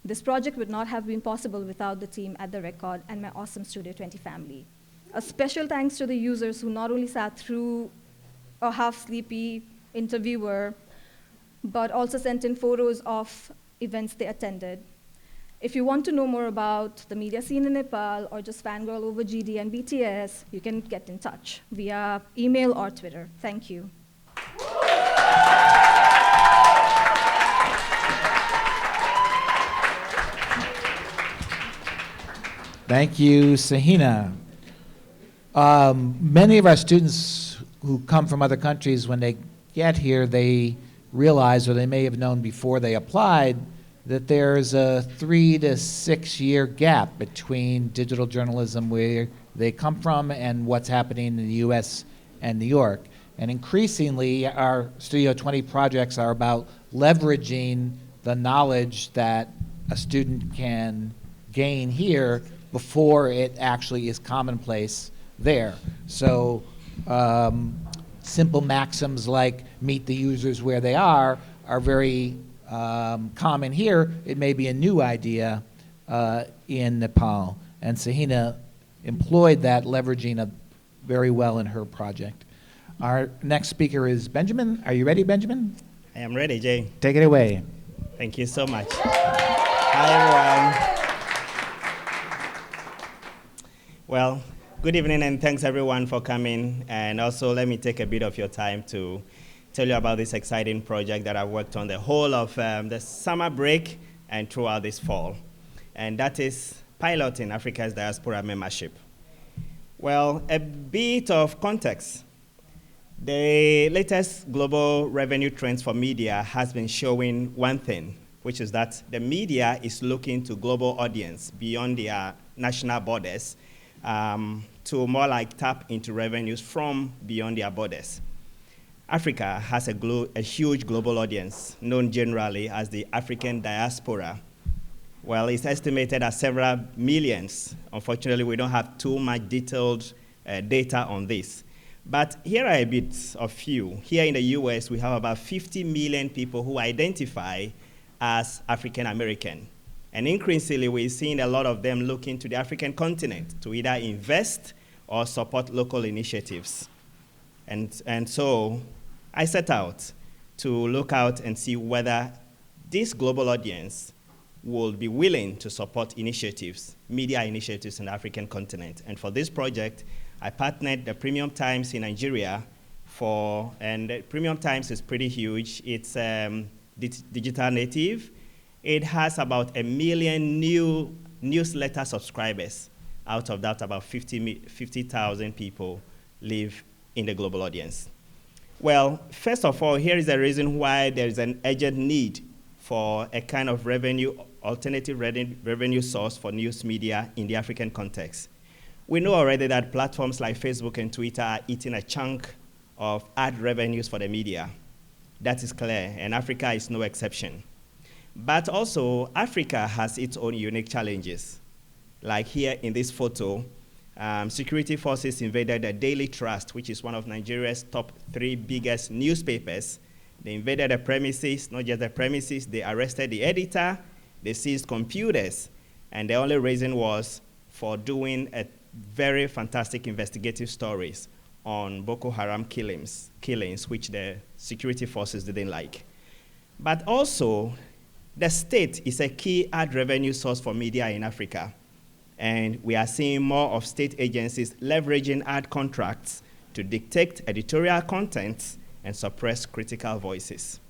Speaker 9: This project would not have been possible without the team at The Record and my awesome Studio 20 family. A special thanks to the users who not only sat through a half-sleepy interviewer, but also sent in photos of events they attended. If you want to know more about the media scene in Nepal or just fangirl over GD and BTS, you can get in touch via email or Twitter. Thank you.
Speaker 1: Thank you, Sahina. Many of our students who come from other countries, when they get here, they realize, or they may have known before they applied, that there's a 3 to 6 year gap between digital journalism where they come from and what's happening in the US and New York. And increasingly, our Studio 20 projects are about leveraging the knowledge that a student can gain here before it actually is commonplace there. So simple maxims like meet the users where they are very common here. It may be a new idea in Nepal. And Sahina employed that leveraging very well in her project. Our next speaker is Benjamin. Are you ready, Benjamin?
Speaker 13: I am ready, Jay.
Speaker 1: Take it away.
Speaker 13: Thank you so much. Hi, everyone. Well, good evening, and thanks, everyone, for coming. And also, let me take a bit of your time to tell you about this exciting project that I worked on the whole of the summer break and throughout this fall. And that is piloting Africa's diaspora membership. Well, a bit of context. The latest global revenue trends for media has been showing one thing, which is that the media is looking to global audience beyond their national borders to more like tap into revenues from beyond their borders. Africa has a huge global audience, known generally as the African diaspora. Well, it's estimated at several millions. Unfortunately, we don't have too much detailed data on this. But here are a bit of few. Here in the US, we have about 50 million people who identify as African American. And increasingly, we're seeing a lot of them looking to the African continent to either invest or support local initiatives. And so I set out to look out and see whether this global audience will be willing to support initiatives, media initiatives in the African continent. And for this project, I partnered the Premium Times in Nigeria and the Premium Times is pretty huge. It's digital native. It has about 1 million new newsletter subscribers. Out of that, about 50,000 people live in the global audience. Well, first of all, here is the reason why there is an urgent need for a kind of alternative revenue source for news media in the African context. We know already that platforms like Facebook and Twitter are eating a chunk of ad revenues for the media. That is clear, and Africa is no exception. But also, Africa has its own unique challenges. Like here in this photo, security forces invaded the Daily Trust, which is one of Nigeria's top 3 biggest newspapers. They invaded the premises, not just the premises, they arrested the editor, they seized computers, and the only reason was for doing a very fantastic investigative stories on Boko Haram killings, which the security forces didn't like. But also, the state is a key ad revenue source for media in Africa. And we are seeing more of state agencies leveraging ad contracts to dictate editorial content and suppress critical voices.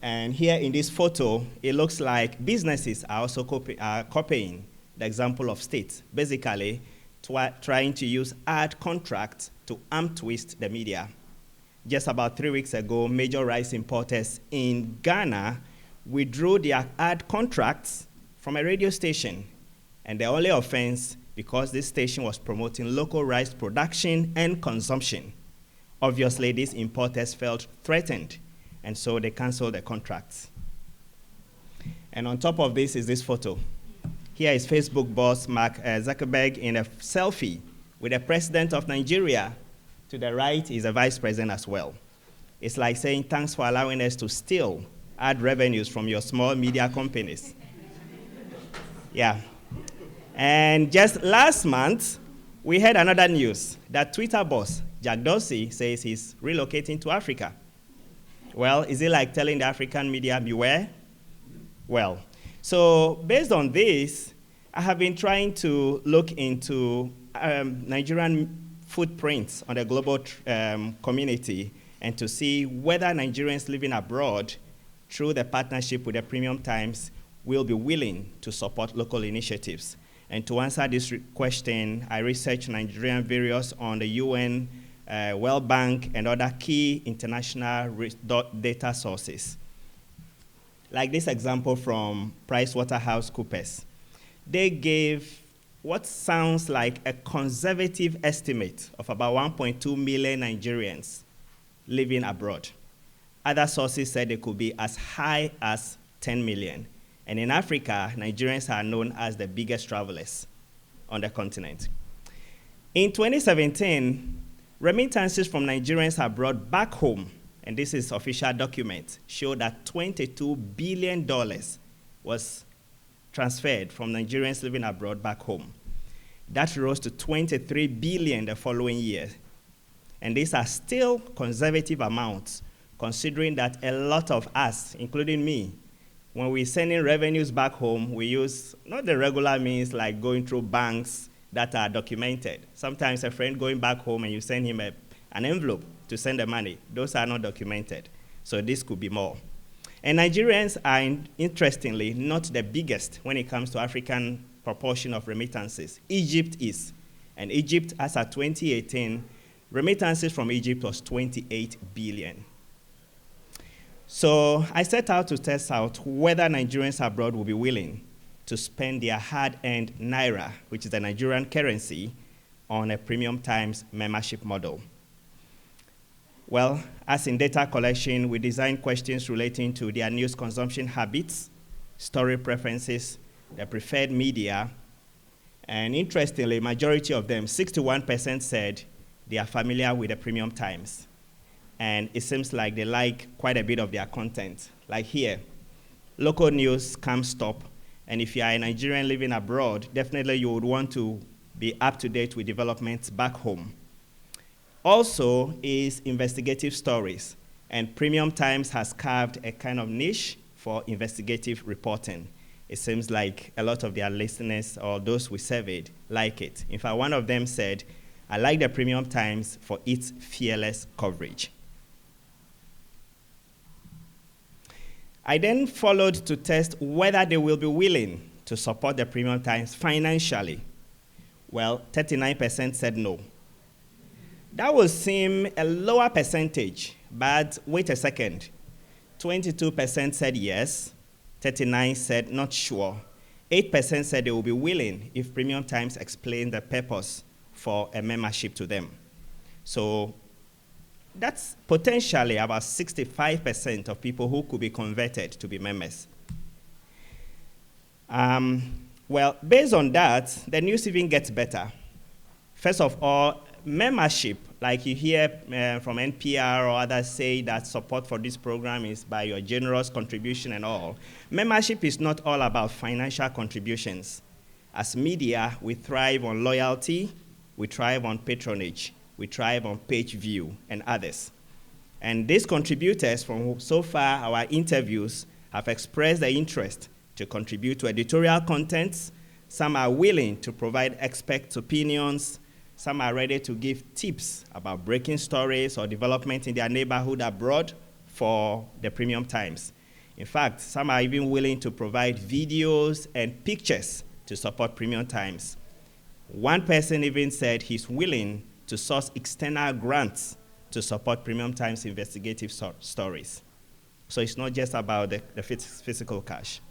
Speaker 13: And here in this photo, it looks like businesses are also copying the example of states, basically trying to use ad contracts to arm twist the media. Just about 3 weeks ago, major rice importers in Ghana withdrew their ad contracts from a radio station. And the only offense, because this station was promoting local rice production and consumption. Obviously, these importers felt threatened, and so they canceled the contracts. And on top of this is this photo. Here is Facebook boss Mark Zuckerberg in a selfie with the president of Nigeria. To the right is the vice president as well. It's like saying, thanks for allowing us to steal ad revenues from your small media companies. Yeah. And just last month, we had another news that Twitter boss Jack Dorsey says he's relocating to Africa. Well, is it like telling the African media beware? Well, so based on this, I have been trying to look into Nigerian footprints on the global community and to see whether Nigerians living abroad through the partnership with the Premium Times will be willing to support local initiatives. And to answer this question, I researched Nigerian various on the UN, World Bank, and other key international data sources. Like this example from PricewaterhouseCoopers. They gave what sounds like a conservative estimate of about 1.2 million Nigerians living abroad. Other sources said it could be as high as 10 million. And in Africa, Nigerians are known as the biggest travelers on the continent. In 2017, remittances from Nigerians abroad back home, and this is official document, showed that $22 billion was transferred from Nigerians living abroad back home. That rose to $23 billion the following year. And these are still conservative amounts, considering that a lot of us, including me, when we're sending revenues back home, we use not the regular means like going through banks that are documented. Sometimes a friend going back home and you send him an envelope to send the money. Those are not documented. So this could be more. And Nigerians are, interestingly, not the biggest when it comes to African proportion of remittances. Egypt is. And Egypt, as of 2018, remittances from Egypt was 28 billion. So I set out to test out whether Nigerians abroad will be willing to spend their hard-earned naira, which is the Nigerian currency, on a Premium Times membership model. Well, as in data collection, we designed questions relating to their news consumption habits, story preferences, their preferred media, and interestingly, majority of them, 61% said they are familiar with the Premium Times. And it seems like they like quite a bit of their content. Like here, local news can't stop. And if you are a Nigerian living abroad, definitely you would want to be up to date with developments back home. Also is investigative stories. And Premium Times has carved a kind of niche for investigative reporting. It seems like a lot of their listeners or those we surveyed like it. In fact, one of them said, I like the Premium Times for its fearless coverage. I then followed to test whether they will be willing to support the Premium Times financially. Well, 39% said no. That would seem a lower percentage, but wait a second. 22% said yes, 39% said not sure. 8% said they will be willing if Premium Times explained the purpose for a membership to them. So that's potentially about 65% of people who could be converted to be members. Well, based on that, the news even gets better. First of all, membership, like you hear from NPR or others say that support for this program is by your generous contribution and all. Membership is not all about financial contributions. As media, we thrive on loyalty, we thrive on patronage, we thrive on page view and others. And these contributors from so far our interviews have expressed their interest to contribute to editorial contents. Some are willing to provide expert opinions. Some are ready to give tips about breaking stories or development in their neighborhood abroad for the Premium Times. In fact, some are even willing to provide videos and pictures to support Premium Times. One person even said he's willing to source external grants to support Premium Times investigative stories. So it's not just about the physical cash.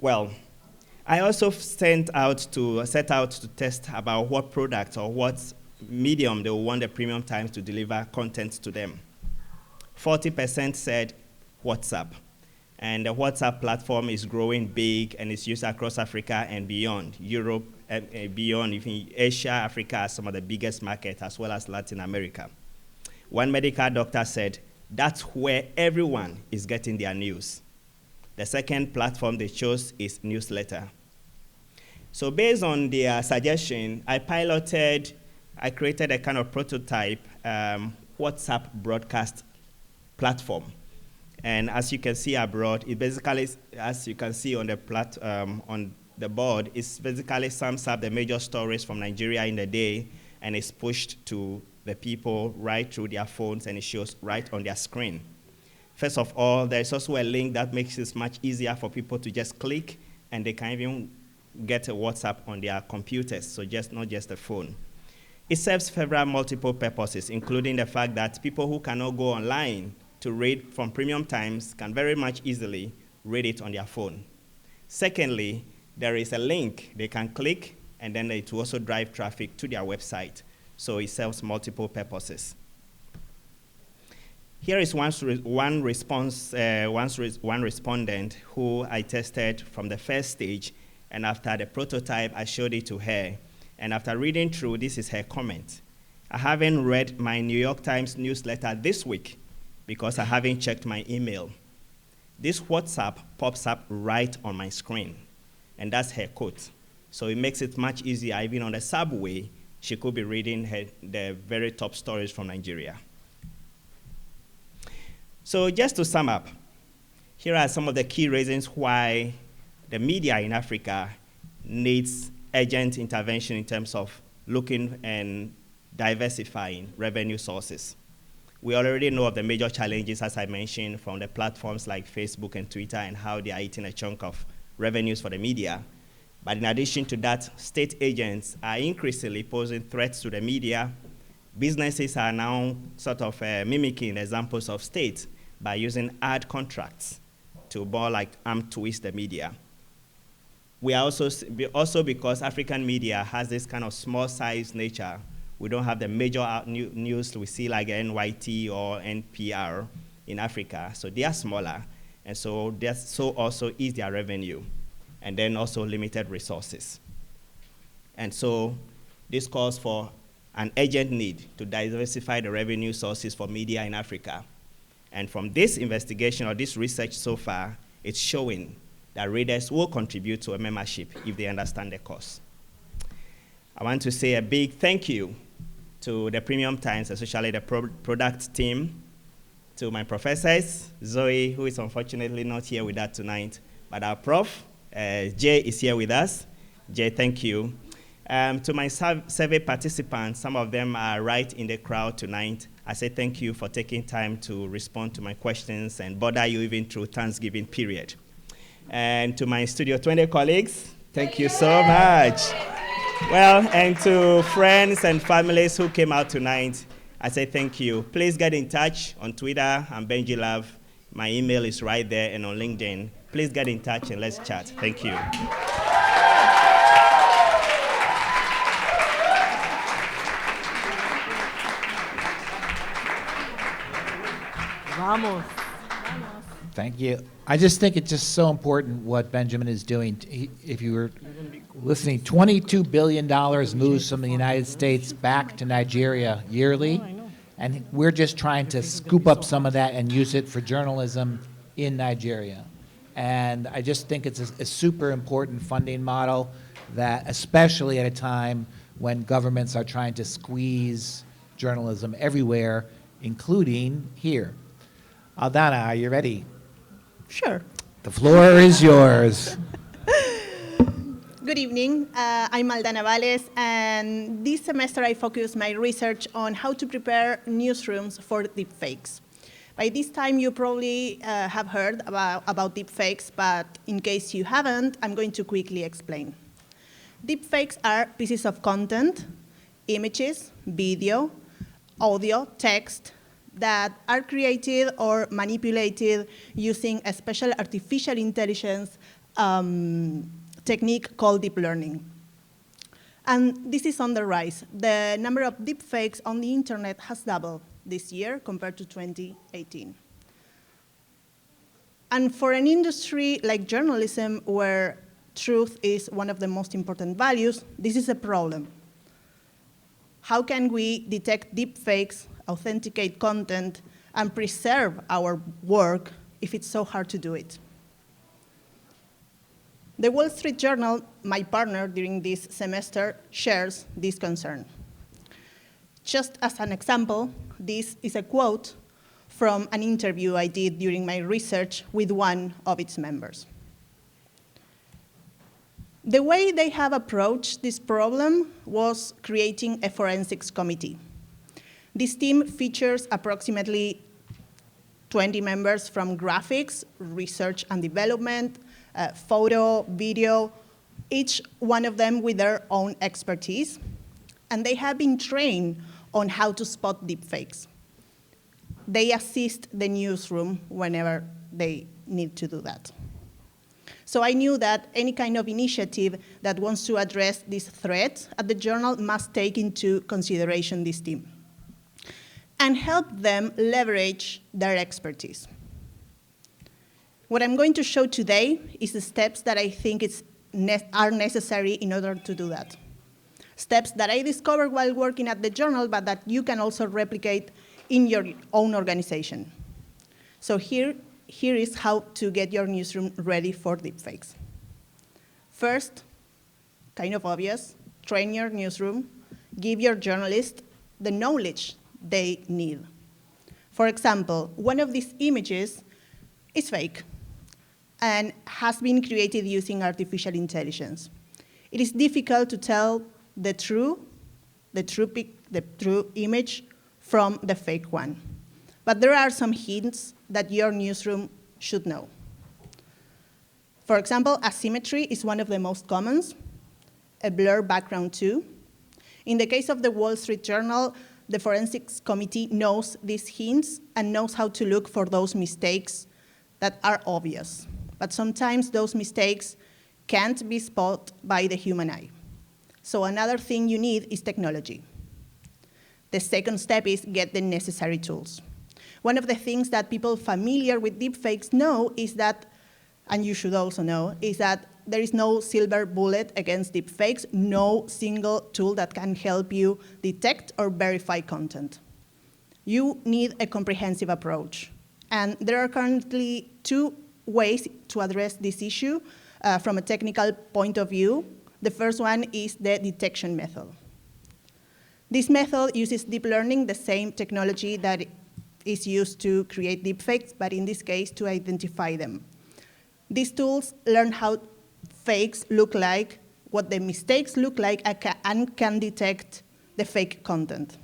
Speaker 13: Well, I also set out to test about what product or what medium they want the Premium Times to deliver content to them. 40% said WhatsApp. And the WhatsApp platform is growing big and it's used across Africa and beyond. Europe and beyond, even Asia, Africa are some of the biggest markets, as well as Latin America. One medical doctor said, that's where everyone is getting their news. The second platform they chose is newsletter. So based on their suggestion, I created a kind of prototype WhatsApp broadcast platform. And as you can see abroad, it basically, as you can see on the board, it basically sums up the major stories from Nigeria in the day, and it's pushed to the people right through their phones, and it shows right on their screen. First of all, there's also a link that makes it much easier for people to just click, and they can even get a WhatsApp on their computers, so not just a phone. It serves several multiple purposes, including the fact that people who cannot go online to read from Premium Times can very much easily read it on their phone. Secondly, there is a link they can click, and then it will also drive traffic to their website. So it serves multiple purposes. Here is one respondent who I tested from the first stage, and after the prototype, I showed it to her. And after reading through, this is her comment. I haven't read my New York Times newsletter this week because I haven't checked my email. This WhatsApp pops up right on my screen, and that's her quote. So it makes it much easier. Even on the subway, she could be reading the very top stories from Nigeria. So just to sum up, here are some of the key reasons why the media in Africa needs urgent intervention in terms of looking and diversifying revenue sources. We already know of the major challenges, as I mentioned, from the platforms like Facebook and Twitter and how they are eating a chunk of revenues for the media. But in addition to that, state agents are increasingly posing threats to the media. Businesses are now sort of mimicking examples of states by using ad contracts to more like twist the media. We are also because African media has this kind of small size nature, we don't have the major news we see like NYT or NPR in Africa, so they are smaller, and so also is their revenue, and then also limited resources. And so this calls for an urgent need to diversify the revenue sources for media in Africa. And from this investigation or this research so far, it's showing that readers will contribute to a membership if they understand the cause. I want to say a big thank you to the Premium Times, especially the product team, to my professors, Zoe, who is unfortunately not here with us tonight, but our prof, Jay, is here with us. Jay, thank you. To my survey participants, some of them are right in the crowd tonight. I say thank you for taking time to respond to my questions and bother you even through Thanksgiving period. And to my Studio 20 colleagues, thank you so much. Well, and to friends and families who came out tonight, I say thank you. Please get in touch on Twitter. I'm Benji Love. My email is right there, and on LinkedIn. Please get in touch and let's chat. Thank you.
Speaker 12: Vamos.
Speaker 1: Thank you. I just think it's just so important what Benjamin is doing. If you were listening, $22 billion moves from the United States back to Nigeria yearly, and we're just trying to scoop up some of that and use it for journalism in Nigeria. And I just think it's a super important funding model that, especially at a time when governments are trying to squeeze journalism everywhere, including here. Aldana, are you ready?
Speaker 14: Sure.
Speaker 1: The floor is yours.
Speaker 14: Good evening. I'm Aldana Valles, and this semester I focused my research on how to prepare newsrooms for deepfakes. By this time, you probably have heard about deepfakes, but in case you haven't, I'm going to quickly explain. Deepfakes are pieces of content, images, video, audio, text, that are created or manipulated using a special artificial intelligence technique called deep learning. And this is on the rise. The number of deepfakes on the internet has doubled this year compared to 2018. And for an industry like journalism, where truth is one of the most important values, this is a problem. How can we detect deepfakes, authenticate content, and preserve our work if it's so hard to do it? The Wall Street Journal, my partner during this semester, shares this concern. Just as an example, this is a quote from an interview I did during my research with one of its members. The way they have approached this problem was creating a forensics committee. This team features approximately 20 members from graphics, research and development, photo, video, each one of them with their own expertise. And they have been trained on how to spot deepfakes. They assist the newsroom whenever they need to do that. So I knew that any kind of initiative that wants to address this threat at the journal must take into consideration this team and help them leverage their expertise. What I'm going to show today is the steps that I think are necessary in order to do that. Steps that I discovered while working at the journal, but that you can also replicate in your own organization. So here is how to get your newsroom ready for deepfakes. First, kind of obvious, train your newsroom, give your journalists the knowledge they need. For example, one of these images is fake and has been created using artificial intelligence. It is difficult to tell the true image from the fake one. But there are some hints that your newsroom should know. For example, asymmetry is one of the most common, a blur background too. In the case of the Wall Street Journal, the forensics committee knows these hints and knows how to look for those mistakes that are obvious. But sometimes those mistakes can't be spotted by the human eye. So another thing you need is technology. The second step is get the necessary tools. One of the things that people familiar with deepfakes know is that, and you should also know, is that there is no silver bullet against deepfakes, no single tool that can help you detect or verify content. You need a comprehensive approach. And there are currently two ways to address this issue from a technical point of view. The first one is the detection method. This method uses deep learning, the same technology that is used to create deepfakes, but in this case, to identify them. These tools learn how fakes look like, what the mistakes look like, and can detect the fake content.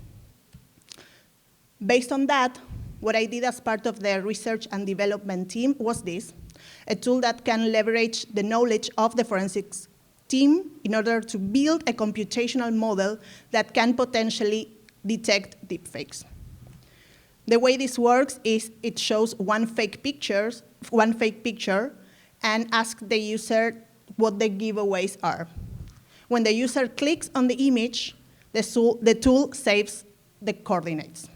Speaker 14: Based on that, what I did as part of the research and development team was this, a tool that can leverage the knowledge of the forensics team in order to build a computational model that can potentially detect deepfakes. The way this works is it shows one fake picture and asks the user what the giveaways are. When the user clicks on the image, the tool saves the coordinates.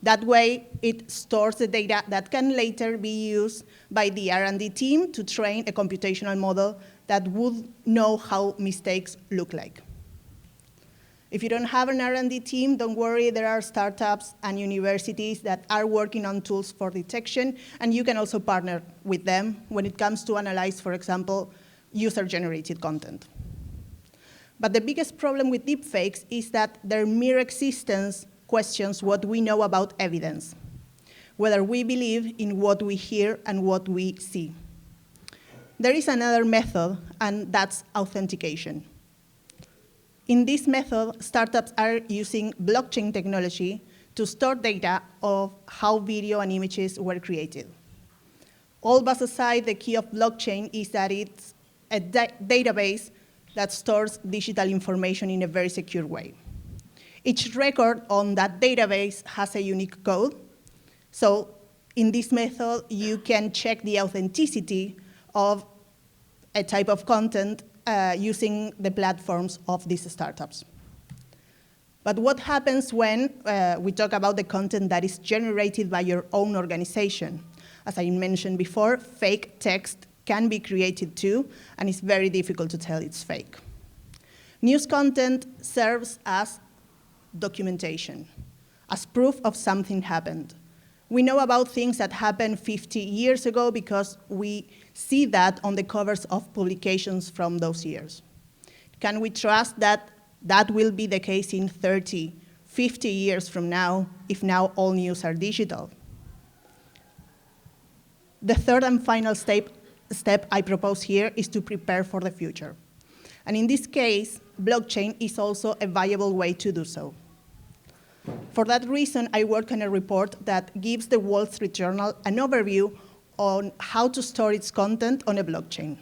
Speaker 14: That way, it stores the data that can later be used by the R&D team to train a computational model that would know how mistakes look like. If you don't have an R&D team, don't worry, there are startups and universities that are working on tools for detection, and you can also partner with them when it comes to analyze, for example, user-generated content. But the biggest problem with deepfakes is that their mere existence questions what we know about evidence, whether we believe in what we hear and what we see. There is another method, and that's authentication. In this method, startups are using blockchain technology to store data of how video and images were created. All but aside, the key of blockchain is that it's a database that stores digital information in a very secure way. Each record on that database has a unique code. So in this method, you can check the authenticity of a type of content using the platforms of these startups. But what happens when we talk about the content that is generated by your own organization? As I mentioned before, fake text can be created too, and it's very difficult to tell it's fake. News content serves as documentation, as proof of something happened. We know about things that happened 50 years ago because we see that on the covers of publications from those years. Can we trust that that will be the case in 30, 50 years from now, if now all news are digital? The third and final step I propose here is to prepare for the future. And in this case, blockchain is also a viable way to do so. For that reason, I work on a report that gives the Wall Street Journal an overview on how to store its content on a blockchain.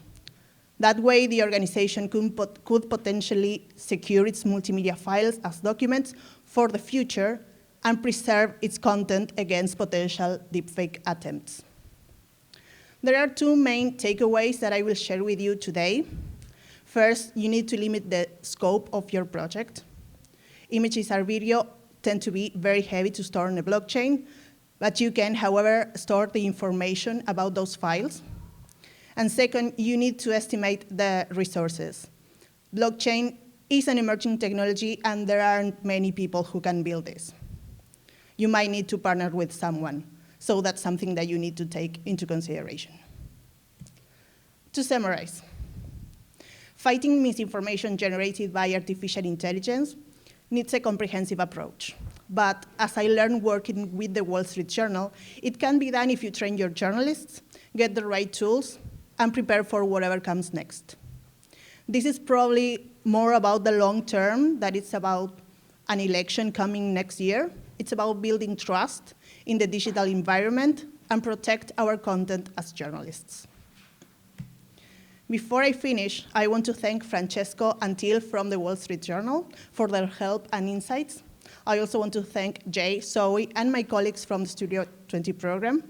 Speaker 14: That way, the organization could potentially secure its multimedia files as documents for the future and preserve its content against potential deepfake attempts. There are two main takeaways that I will share with you today. First, you need to limit the scope of your project. Images or video tend to be very heavy to store on a blockchain, but you can, however, store the information about those files. And second, you need to estimate the resources. Blockchain is an emerging technology, and there aren't many people who can build this. You might need to partner with someone, so that's something that you need to take into consideration. To summarize, fighting misinformation generated by artificial intelligence needs a comprehensive approach. But as I learned working with the Wall Street Journal, it can be done if you train your journalists, get the right tools, and prepare for whatever comes next. This is probably more about the long term, that it's about an election coming next year. It's about building trust in the digital environment and protect our content as journalists. Before I finish, I want to thank Francesco and Till from the Wall Street Journal for their help and insights. I also want to thank Jay, Zoe, and my colleagues from the Studio 20 program.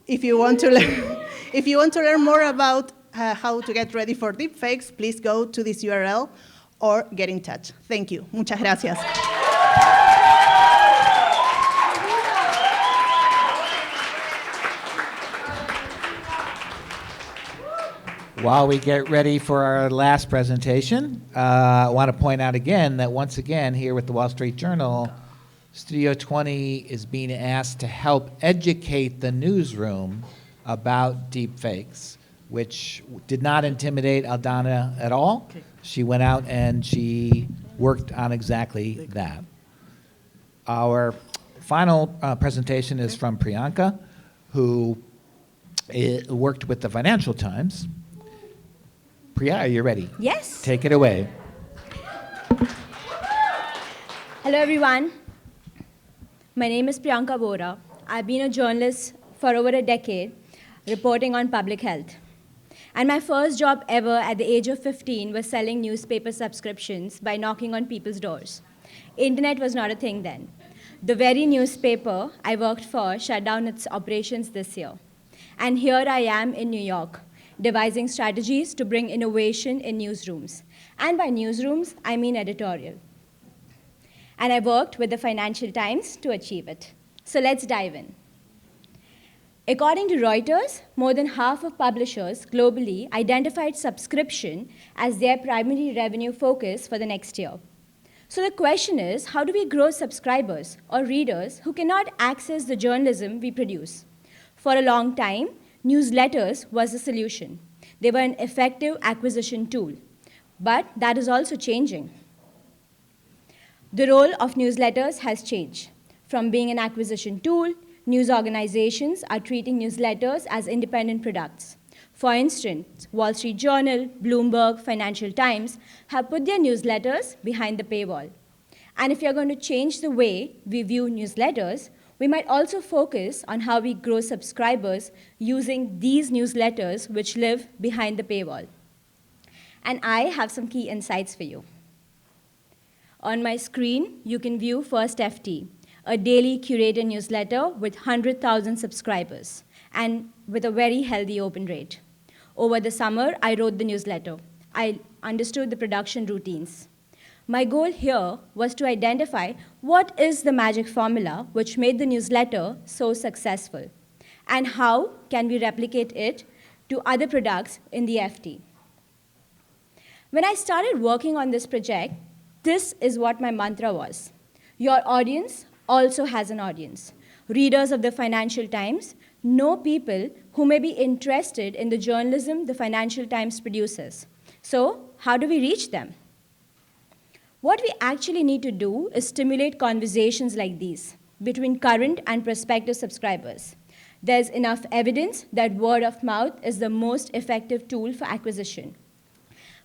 Speaker 14: If you want to learn more about how to get ready for deepfakes, please go to this URL or get in touch. Thank you. Muchas gracias.
Speaker 1: While we get ready for our last presentation, I want to point out again that once again here with the Wall Street Journal, Studio 20 is being asked to help educate the newsroom about deepfakes, which did not intimidate Aldana at all. She went out and she worked on exactly that. Our final presentation is from Priyanka, who worked with the Financial Times. Priya, are you ready?
Speaker 15: Yes.
Speaker 1: Take it away.
Speaker 15: Hello, everyone. My name is Priyanka Bora. I've been a journalist for over a decade, reporting on public health. And my first job ever at the age of 15 was selling newspaper subscriptions by knocking on people's doors. Internet was not a thing then. The very newspaper I worked for shut down its operations this year. And here I am in New York, devising strategies to bring innovation in newsrooms. And by newsrooms, I mean editorial. And I worked with the Financial Times to achieve it. So let's dive in. According to Reuters, more than half of publishers globally identified subscription as their primary revenue focus for the next year. So the question is, how do we grow subscribers or readers who cannot access the journalism we produce? For a long time, newsletters was the solution. They were an effective acquisition tool, but that is also changing. The role of newsletters has changed. From being an acquisition tool, news organizations are treating newsletters as independent products. For instance, Wall Street Journal, Bloomberg, Financial Times have put their newsletters behind the paywall. And if you're going to change the way we view newsletters, we might also focus on how we grow subscribers using these newsletters which live behind the paywall. And I have some key insights for you. On my screen, you can view First FT, a daily curated newsletter with 100,000 subscribers and with a very healthy open rate. Over the summer, I wrote the newsletter. I understood the production routines. My goal here was to identify what is the magic formula which made the newsletter so successful, and how can we replicate it to other products in the FT. When I started working on this project, this is what my mantra was. Your audience also has an audience. Readers of the Financial Times know people who may be interested in the journalism the Financial Times produces. So, how do we reach them? What we actually need to do is stimulate conversations like these between current and prospective subscribers. There's enough evidence that word of mouth is the most effective tool for acquisition.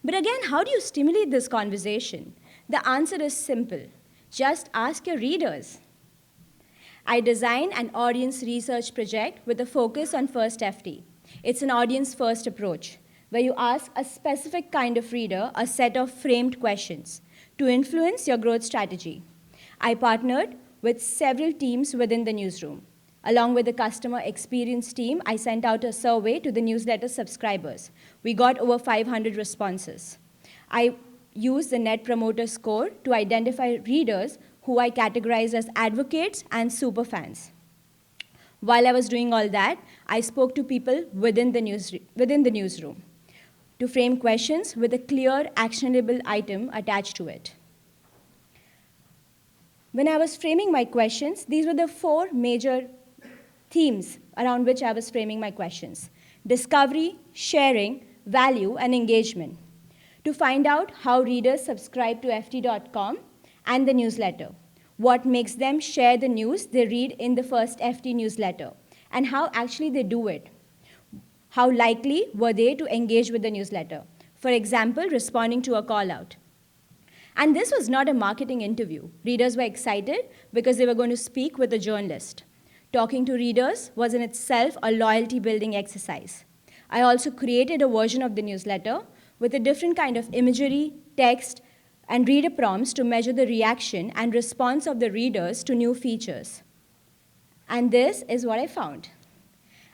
Speaker 15: But again, how do you stimulate this conversation? The answer is simple. Just ask your readers. I designed an audience research project with a focus on First FT. It's an audience-first approach, where you ask a specific kind of reader a set of framed questions to influence your growth strategy. I partnered with several teams within the newsroom. Along with the customer experience team, I sent out a survey to the newsletter subscribers. We got over 500 responses. I used the Net Promoter Score to identify readers who I categorized as advocates and superfans. While I was doing all that, I spoke to people within the newsroom to frame questions with a clear, actionable item attached to it. When I was framing my questions, these were the 4 major themes around which I was framing my questions: discovery, sharing, value, and engagement. To find out how readers subscribe to FT.com and the newsletter, what makes them share the news they read in the First FT newsletter, and how actually they do it. How likely were they to engage with the newsletter? For example, responding to a call-out. And this was not a marketing interview. Readers were excited because they were going to speak with a journalist. Talking to readers was in itself a loyalty-building exercise. I also created a version of the newsletter with a different kind of imagery, text, and reader prompts to measure the reaction and response of the readers to new features. And this is what I found.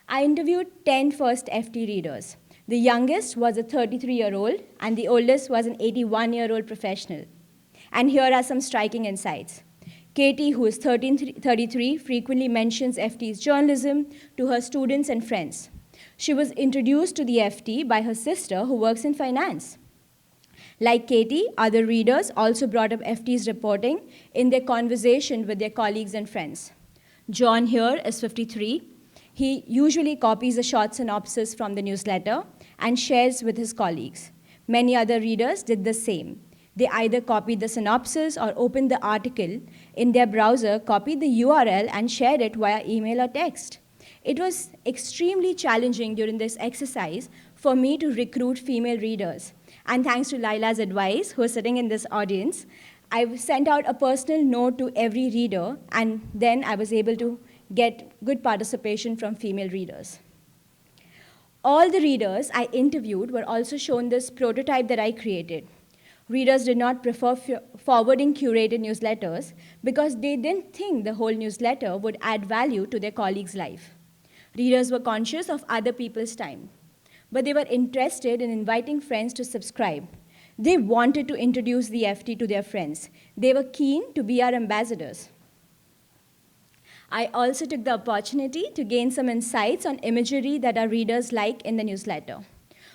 Speaker 15: I interviewed 10 First FT readers. The youngest was a 33-year-old, and the oldest was an 81-year-old professional. And here are some striking insights. Katie, who is 33, frequently mentions FT's journalism to her students and friends. She was introduced to the FT by her sister, who works in finance. Like Katie, other readers also brought up FT's reporting in their conversation with their colleagues and friends. John here is 53. He usually copies a short synopsis from the newsletter and shares with his colleagues. Many other readers did the same. They either copied the synopsis or opened the article in their browser, copied the URL, and shared it via email or text. It was extremely challenging during this exercise for me to recruit female readers. And thanks to Lila's advice, who is sitting in this audience, I sent out a personal note to every reader, and then I was able to get good participation from female readers. All the readers I interviewed were also shown this prototype that I created. Readers did not prefer forwarding curated newsletters because they didn't think the whole newsletter would add value to their colleagues' life. Readers were conscious of other people's time, but they were interested in inviting friends to subscribe. They wanted to introduce the FT to their friends. They were keen to be our ambassadors. I also took the opportunity to gain some insights on imagery that our readers like in the newsletter.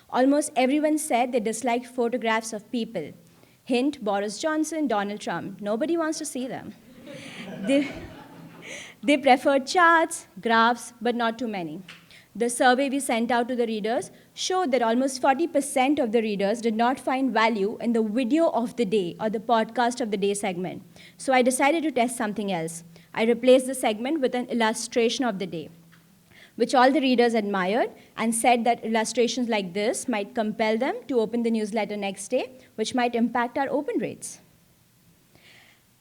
Speaker 15: Almost everyone said they disliked photographs of people. Hint, Boris Johnson, Donald Trump. Nobody wants to see them. They preferred charts, graphs, but not too many. The survey we sent out to the readers showed that almost 40% of the readers did not find value in the video of the day or the podcast of the day segment. So I decided to test something else. I replaced the segment with an illustration of the day, which all the readers admired and said that illustrations like this might compel them to open the newsletter next day, which might impact our open rates.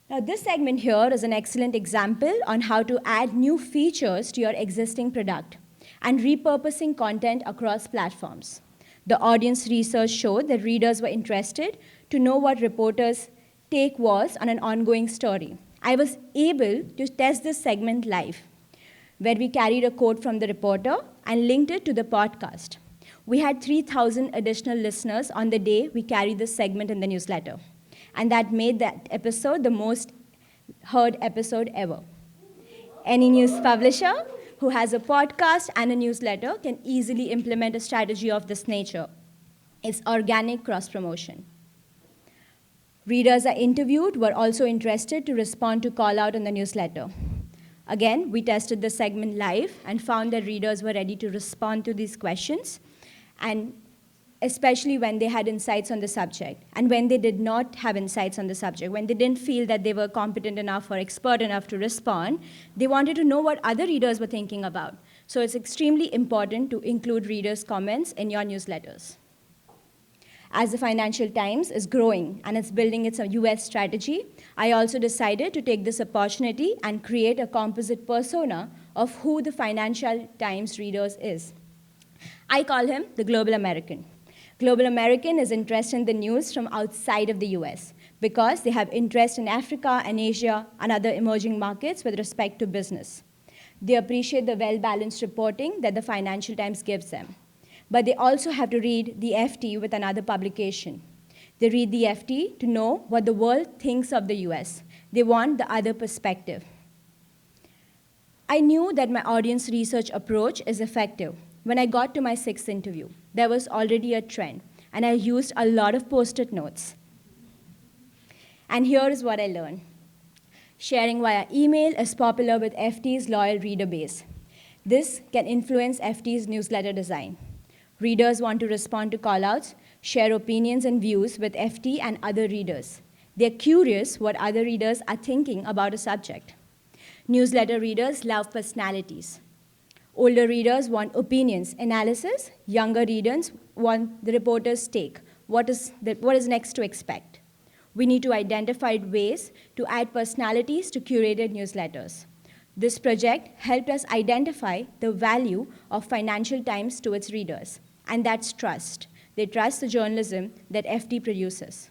Speaker 15: Now, this segment here is an excellent example on how to add new features to your existing product and repurposing content across platforms. The audience research showed that readers were interested to know what reporters' take was on an ongoing story. I was able to test this segment live, where we carried a quote from the reporter and linked it to the podcast. We had 3,000 additional listeners on the day we carried this segment in the newsletter, and that made that episode the most heard episode ever. Any news publisher who has a podcast and a newsletter can easily implement a strategy of this nature. It's organic cross-promotion. Readers are interviewed were also interested to respond to call-out in the newsletter. Again, we tested the segment live and found that readers were ready to respond to these questions, and especially when they had insights on the subject. And when they did not have insights on the subject, when they didn't feel that they were competent enough or expert enough to respond, they wanted to know what other readers were thinking about. So it's extremely important to include readers' comments in your newsletters. As the Financial Times is growing and it's building its US strategy, I also decided to take this opportunity and create a composite persona of who the Financial Times readers is. I call him the Global American. Global American is interested in the news from outside of the US because they have interest in Africa and Asia and other emerging markets with respect to business. They appreciate the well-balanced reporting that the Financial Times gives them. But they also have to read the FT with another publication. They read the FT to know what the world thinks of the US. They want the other perspective. I knew that my audience research approach is effective. When I got to my 6th interview, there was already a trend, and I used a lot of Post-it notes. And here is what I learned. Sharing via email is popular with FT's loyal reader base. This can influence FT's newsletter design. Readers want to respond to callouts, share opinions and views with FT and other readers. They're curious what other readers are thinking about a subject. Newsletter readers love personalities. Older readers want opinions, analysis. Younger readers want the reporter's take. What is next to expect? We need to identify ways to add personalities to curated newsletters. This project helped us identify the value of Financial Times to its readers, and that's trust. They trust the journalism that FT produces.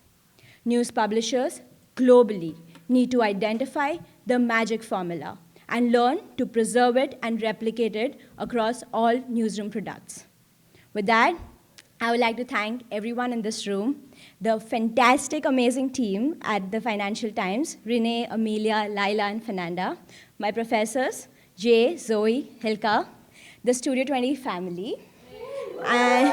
Speaker 15: News publishers globally need to identify the magic formula and learn to preserve it and replicate it across all newsroom products. With that, I would like to thank everyone in this room, the fantastic, amazing team at the Financial Times, Renee, Amelia, Laila, and Fernanda, my professors, Jay, Zoe, Hilka, the Studio 20 family, and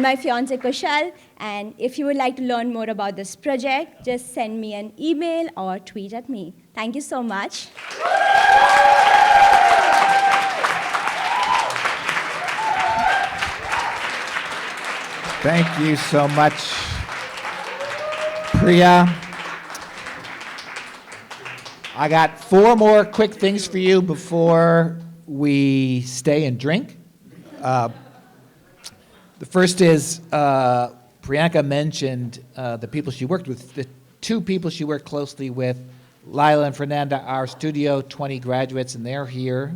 Speaker 15: my fiance Kushal. And if you would like to learn more about this project, just send me an email or tweet at me. Thank you so much.
Speaker 1: Thank you so much, Priya. I got 4 more quick things for you before we stay and drink. The first is Priyanka mentioned the people she worked with. The 2 people she worked closely with, Lila and Fernanda, are Studio 20 graduates, and they're here,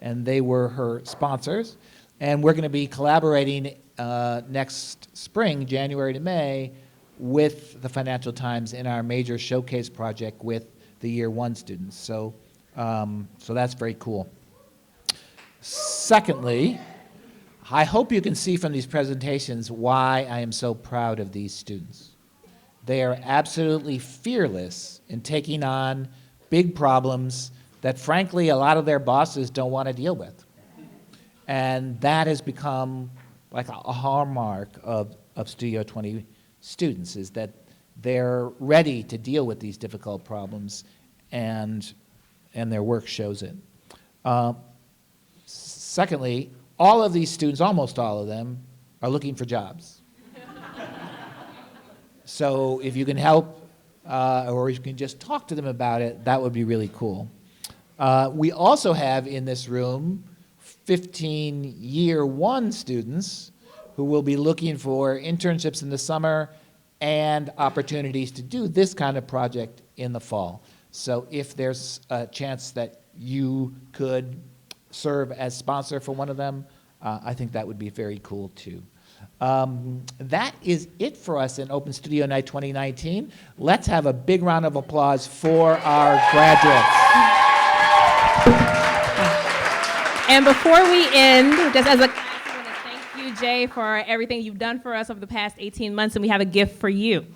Speaker 1: and they were her sponsors. And we're going to be collaborating next spring, January to May, with the Financial Times in our major showcase project with the Year 1 students. So that's very cool. Secondly, I hope you can see from these presentations why I am so proud of these students. They are absolutely fearless in taking on big problems that frankly a lot of their bosses don't want to deal with. And that has become like a hallmark of Studio 20 students, is that they're ready to deal with these difficult problems, and their work shows it. Secondly, all of these students, almost all of them, are looking for jobs. So if you can help, or if you can just talk to them about it, that would be really cool. We also have in this room 15 year one students who will be looking for internships in the summer and opportunities to do this kind of project in the fall. So if there's a chance that you could serve as sponsor for one of them, I think that would be very cool too. That is it for us in Open Studio Night 2019. Let's have a big round of applause for our graduates.
Speaker 2: And before we end, just as a class, I want to thank you, Jay, for everything you've done for us over the past 18 months, and we have a gift for you.